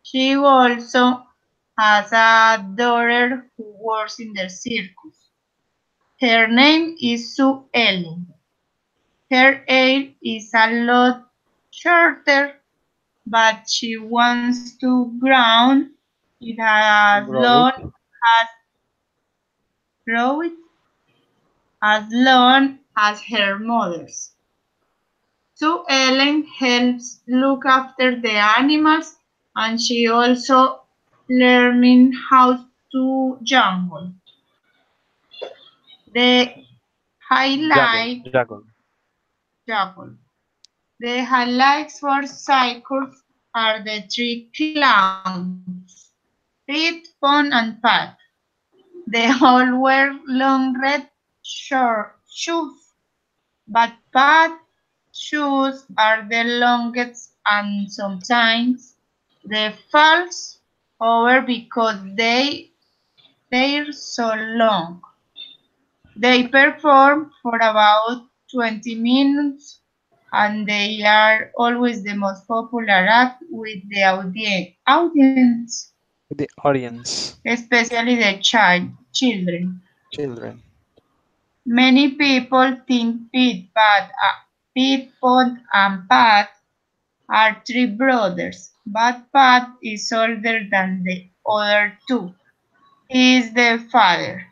She also has a daughter who works in the circus. Her name is Sue Ellen. Her hair is a lot shorter, but she wants to grow it
To
as
grow it.
long as grow it. as long as her mother's. So Ellen helps look after the animals and she also learning how to juggle. The
Juggle,
highlight
juggle.
juggle. The highlights for cycles are the three clowns, Pete, Pon and Pat. They all wear long red shoes, but Pat's shoes are the longest and sometimes they fall over because they're so long. They perform for about 20 minutes and they are always the most popular act with the audience,
With the audience,
especially the children.
children.
Many people think Pete, Pod, and Pat are three brothers, but Pat is older than the other two. He is the father.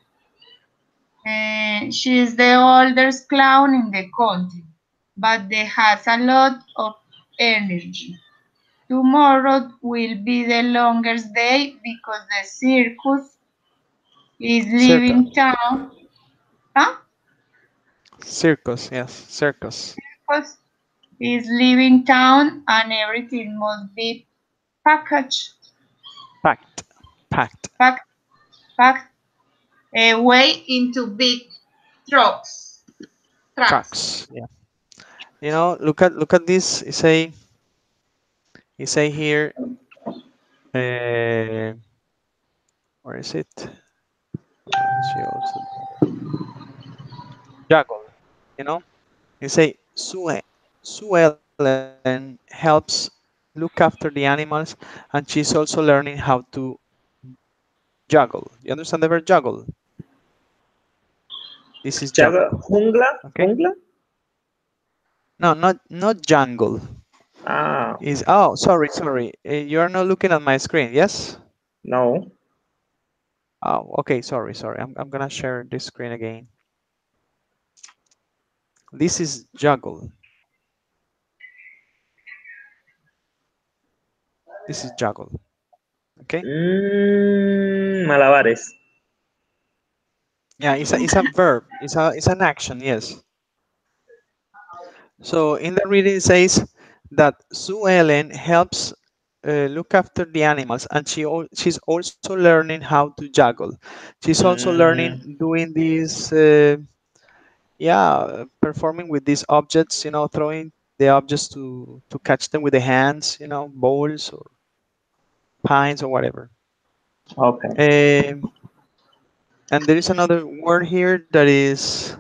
She is the oldest clown in the country, but they has a lot of energy. Tomorrow will be the longest day because the circus is
Circus,
leaving town. Huh?
circus, yes, circus.
Circus is leaving town and everything must be packaged,
Packed, packed.
packed, packed away into big trucks. Trucks.
Trucks. Yeah. Look at this. He say here. Uh, where is it? She also juggle. You know. He say Sue Ellen helps look after the animals, and she's also learning how to juggle. You understand the word juggle? This is juggle.
Jungla,
Okay.
jungla.
No, not jungle.
Ah,
Is oh sorry. You're not looking at my screen. Yes.
no.
Oh, okay. Sorry. I'm gonna share this screen again. This is juggle. This is juggle. Okay.
Malabares.
Yeah, it's a verb. It's an action. Yes. So in the reading it says that Sue Ellen helps look after the animals, and she's also learning how to juggle. She's also
Mm,
learning doing these, performing with these objects. Throwing the objects to catch them with the hands. Bowls or pines or whatever.
okay.
Um, and there is another word here that is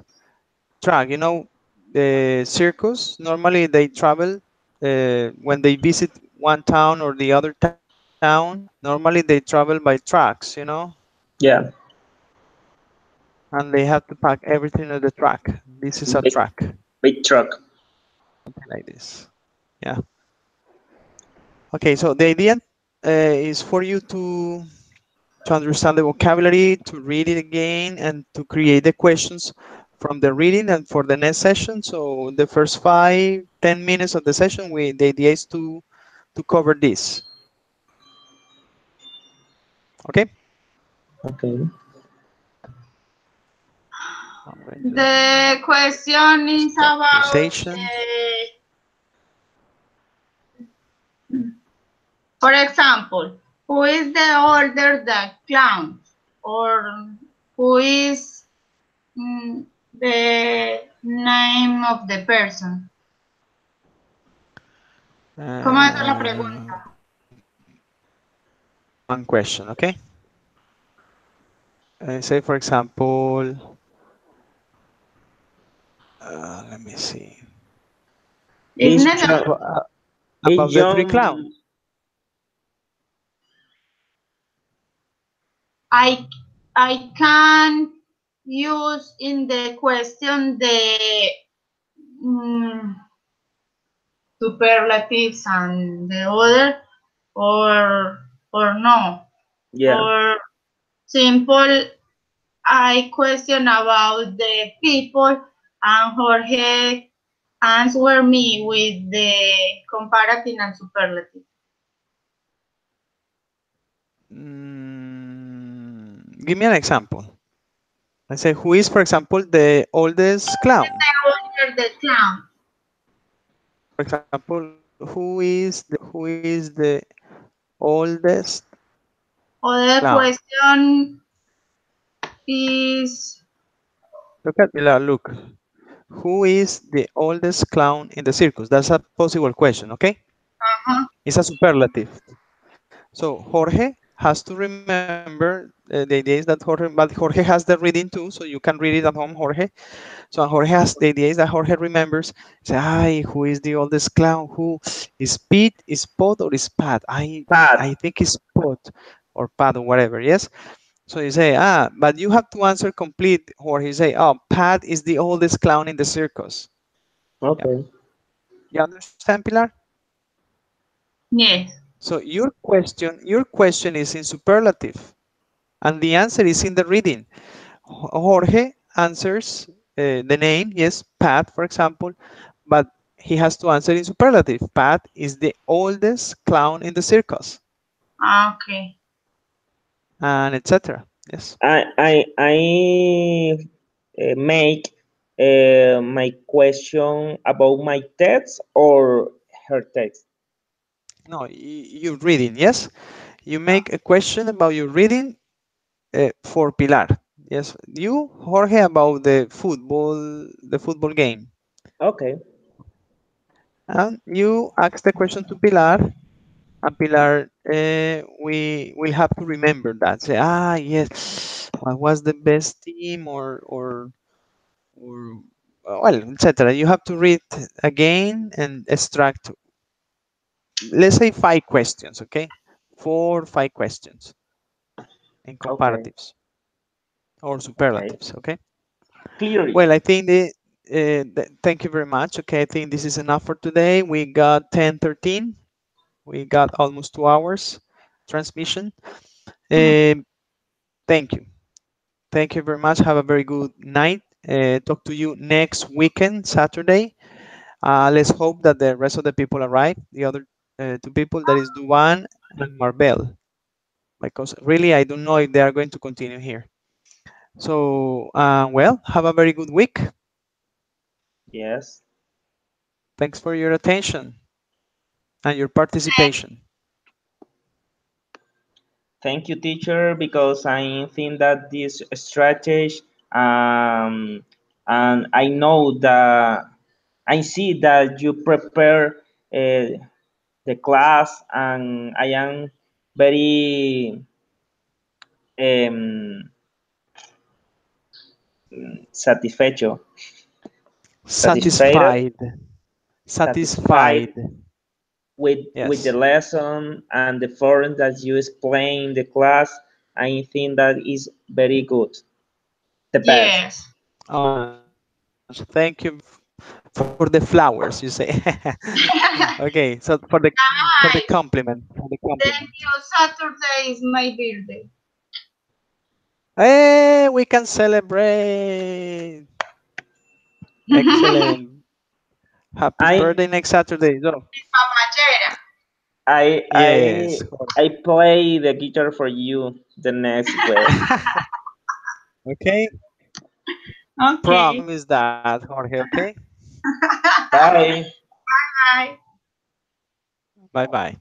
track. The circus normally they travel when they visit one town or the other town. Normally they travel by trucks.
Yeah,
And they have to pack everything on the truck. This is a
big,
truck,
big truck.
something like this. Yeah. Okay. So the idea is for you to understand the vocabulary, to read it again, and to create the questions from the reading and for the next session. So the first 5-10 minutes of the session, the idea is to cover this. Okay.
Okay.
I'm going to
The question is
stop
about,
conversation.
for example, who is the older the clown, or who is the name of the person. ¿Cómo es la
Uh,
pregunta?
one question. Okay. Say for example, let me see
Isn't
Is
it?
John,
about,
is
about the three clowns.
John,
I I can use in the question the mm, superlatives and the other, or no,
yeah,
or simple I question about the people, and Jorge answer me with the comparative and superlative.
Give me an example. I say, who is, for example, the oldest clown?
The older the clown.
For example, who is the oldest
Other
clown?
question is
Look at Pilar, look. Who is the oldest clown in the circus? That's a possible question, okay?
uh-huh,
It's a superlative. So Jorge has to remember the idea is that Jorge, but Jorge has the reading too, so you can read it at home, Jorge. So Jorge has the idea is that Jorge remembers. Say, "Ay, who is the oldest clown? Who is Pete? Is Pod or is Pat? I
Pat.
think it's Pod or Pat or whatever." Yes. So you say, but you have to answer complete, or you say, oh, Pat is the oldest clown in the circus. Yeah.
Okay.
You understand, Pilar?
yes.
So your question is in superlative, and the answer is in the reading. Jorge answers the name, yes, Pat, for example, but he has to answer in superlative. Pat is the oldest clown in the circus,
Okay.
and etc. Yes.
I make my question about my text or her text.
No, you're reading, yes? You make a question about your reading for Pilar. Yes, you, Jorge, about the football game.
Okay.
And you ask the question to Pilar, and Pilar, we will have to remember that. Say, yes, what was the best team, or well, etc. You have to read again and extract, let's say, 5 questions, okay? 4 or 5 questions in
Okay.
comparatives or
Okay.
superlatives, okay?
Clearly.
Well, I think thank you very much. Okay, I think this is enough for today. We got 10:13. We got almost 2 hours transmission. Um, Thank you. Thank you very much. Have a very good night. Talk to you next weekend, Saturday. Let's hope that the rest of the people arrive. The other 2 people, that is Duan and Marbel, because really I don't know if they are going to continue here. So, well, have a very good week.
Yes.
Thanks for your attention and your participation.
Thank you, teacher, because I think that this strategy, um, and I know that I see that you prepare the class, and I am very um, satisfecho, satisfied,
Satisfied.
satisfied
Satisfied.
with the
Yes.
lesson and the form that you explain in the class. I think that is very good, the best.
Yes.
Oh, no, thank you for the flowers, you say. Okay, so for the
Nice.
compliment, for the compliment.
Thank you. Saturday is my birthday.
Hey, we can celebrate. Excellent. Happy
I
birthday next Saturday. So,
Papachera.
I I
yes, Jorge.
I play the guitar for you the next week.
Okay,
Okay.
promise that, Jorge. Okay,
Bye.
Bye.
bye bye.